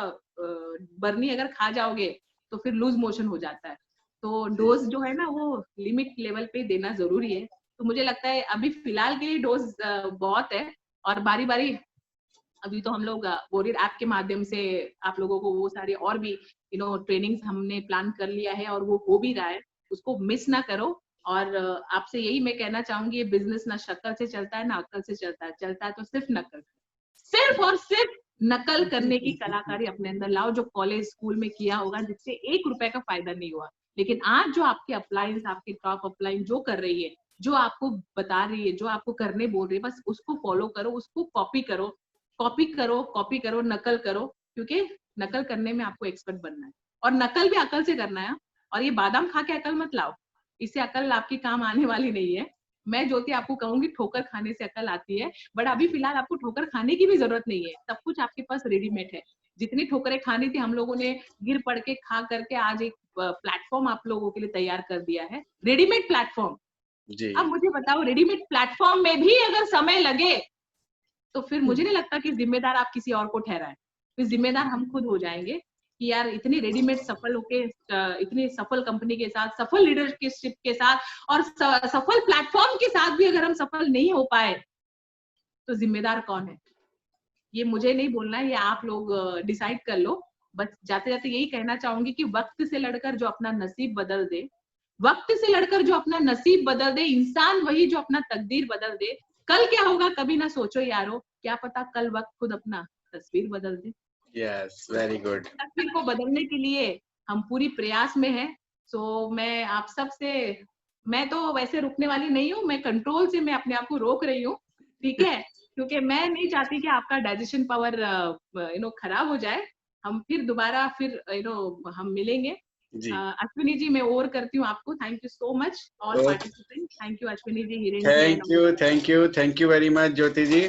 बर्नी अगर खा जाओगे तो फिर लूज मोशन हो जाता है। तो डोज जो है ना वो लिमिट लेवल पे देना जरूरी है। तो मुझे लगता है अभी फिलहाल के लिए डोज बहुत है, और बारी बारी अभी तो हम लोग वॉरियर ऐप के माध्यम से आप लोगों को वो सारे और भी ट्रेनिंग्स हमने प्लान कर लिया है, और वो हो भी रहा है, उसको मिस ना करो। और आपसे यही मैं कहना चाहूंगी, ये बिजनेस ना शक्ल से चलता है ना अक्ल से चलता है, चलता है तो सिर्फ नकल, सिर्फ और सिर्फ नकल करने की कलाकारी अपने अंदर लाओ, जो कॉलेज स्कूल में किया होगा, जिससे 1 रुपए का फायदा नहीं हुआ। लेकिन आज जो आपके अपलाइंस, आपके टॉप अपलाइन जो कर रही है, जो आपको बता रही है, जो आपको करने बोल रही है, बस उसको फॉलो करो, उसको कॉपी करो। कॉपी करो, नकल करो, क्योंकि नकल करने में आपको एक्सपर्ट बनना है, और नकल भी अकल से करना है। और ये बादाम खा के अकल मत लाओ, इससे अकल आपकी काम आने वाली नहीं है। मैं ज्योति आपको कहूंगी ठोकर खाने से अकल आती है, बट अभी फिलहाल आपको ठोकर खाने की भी जरूरत नहीं है, सब कुछ आपके पास रेडीमेड है। जितनी ठोकरें खानी थी हम लोगों ने गिर पड़ के खा करके आज एक प्लेटफॉर्म आप लोगों के लिए तैयार कर दिया है, रेडीमेड प्लेटफॉर्म। अब मुझे बताओ, रेडीमेड प्लेटफॉर्म में भी अगर समय लगे तो फिर मुझे नहीं लगता कि जिम्मेदार आप किसी और को ठहराएं, फिर जिम्मेदार हम खुद हो जाएंगे कि यार इतनी रेडीमेड सफल होके इतनी सफल कंपनी के साथ, सफल लीडरशिप के साथ और सफल प्लेटफॉर्म के साथ भी अगर हम सफल नहीं हो पाए तो जिम्मेदार कौन है? ये मुझे नहीं बोलना है, ये आप लोग डिसाइड कर लो। बस जाते जाते यही कहना चाहूंगी कि वक्त से लड़कर जो अपना नसीब बदल दे, वक्त से लड़कर जो अपना नसीब बदल दे, इंसान वही जो अपना तकदीर बदल दे। कल क्या होगा कभी ना सोचो यारो, क्या पता कल वक्त खुद अपना तस्वीर बदल दे। Yes, very good. तस्वीर को बदलने के लिए हम पूरी प्रयास में हैं। सो मैं आप सब से, मैं तो वैसे रुकने वाली नहीं हूँ, मैं कंट्रोल से मैं अपने आप को रोक रही हूँ, ठीक है, क्योंकि मैं नहीं चाहती कि आपका डाइजेशन पावर खराब हो जाए। हम फिर दोबारा फिर हम मिलेंगे। अश्विनी जी, मैं ओवर करती हूँ आपको। Thank you so much all participant. Thank you Ashwini ji, Hiren ji, thank you very much Jyoti ji.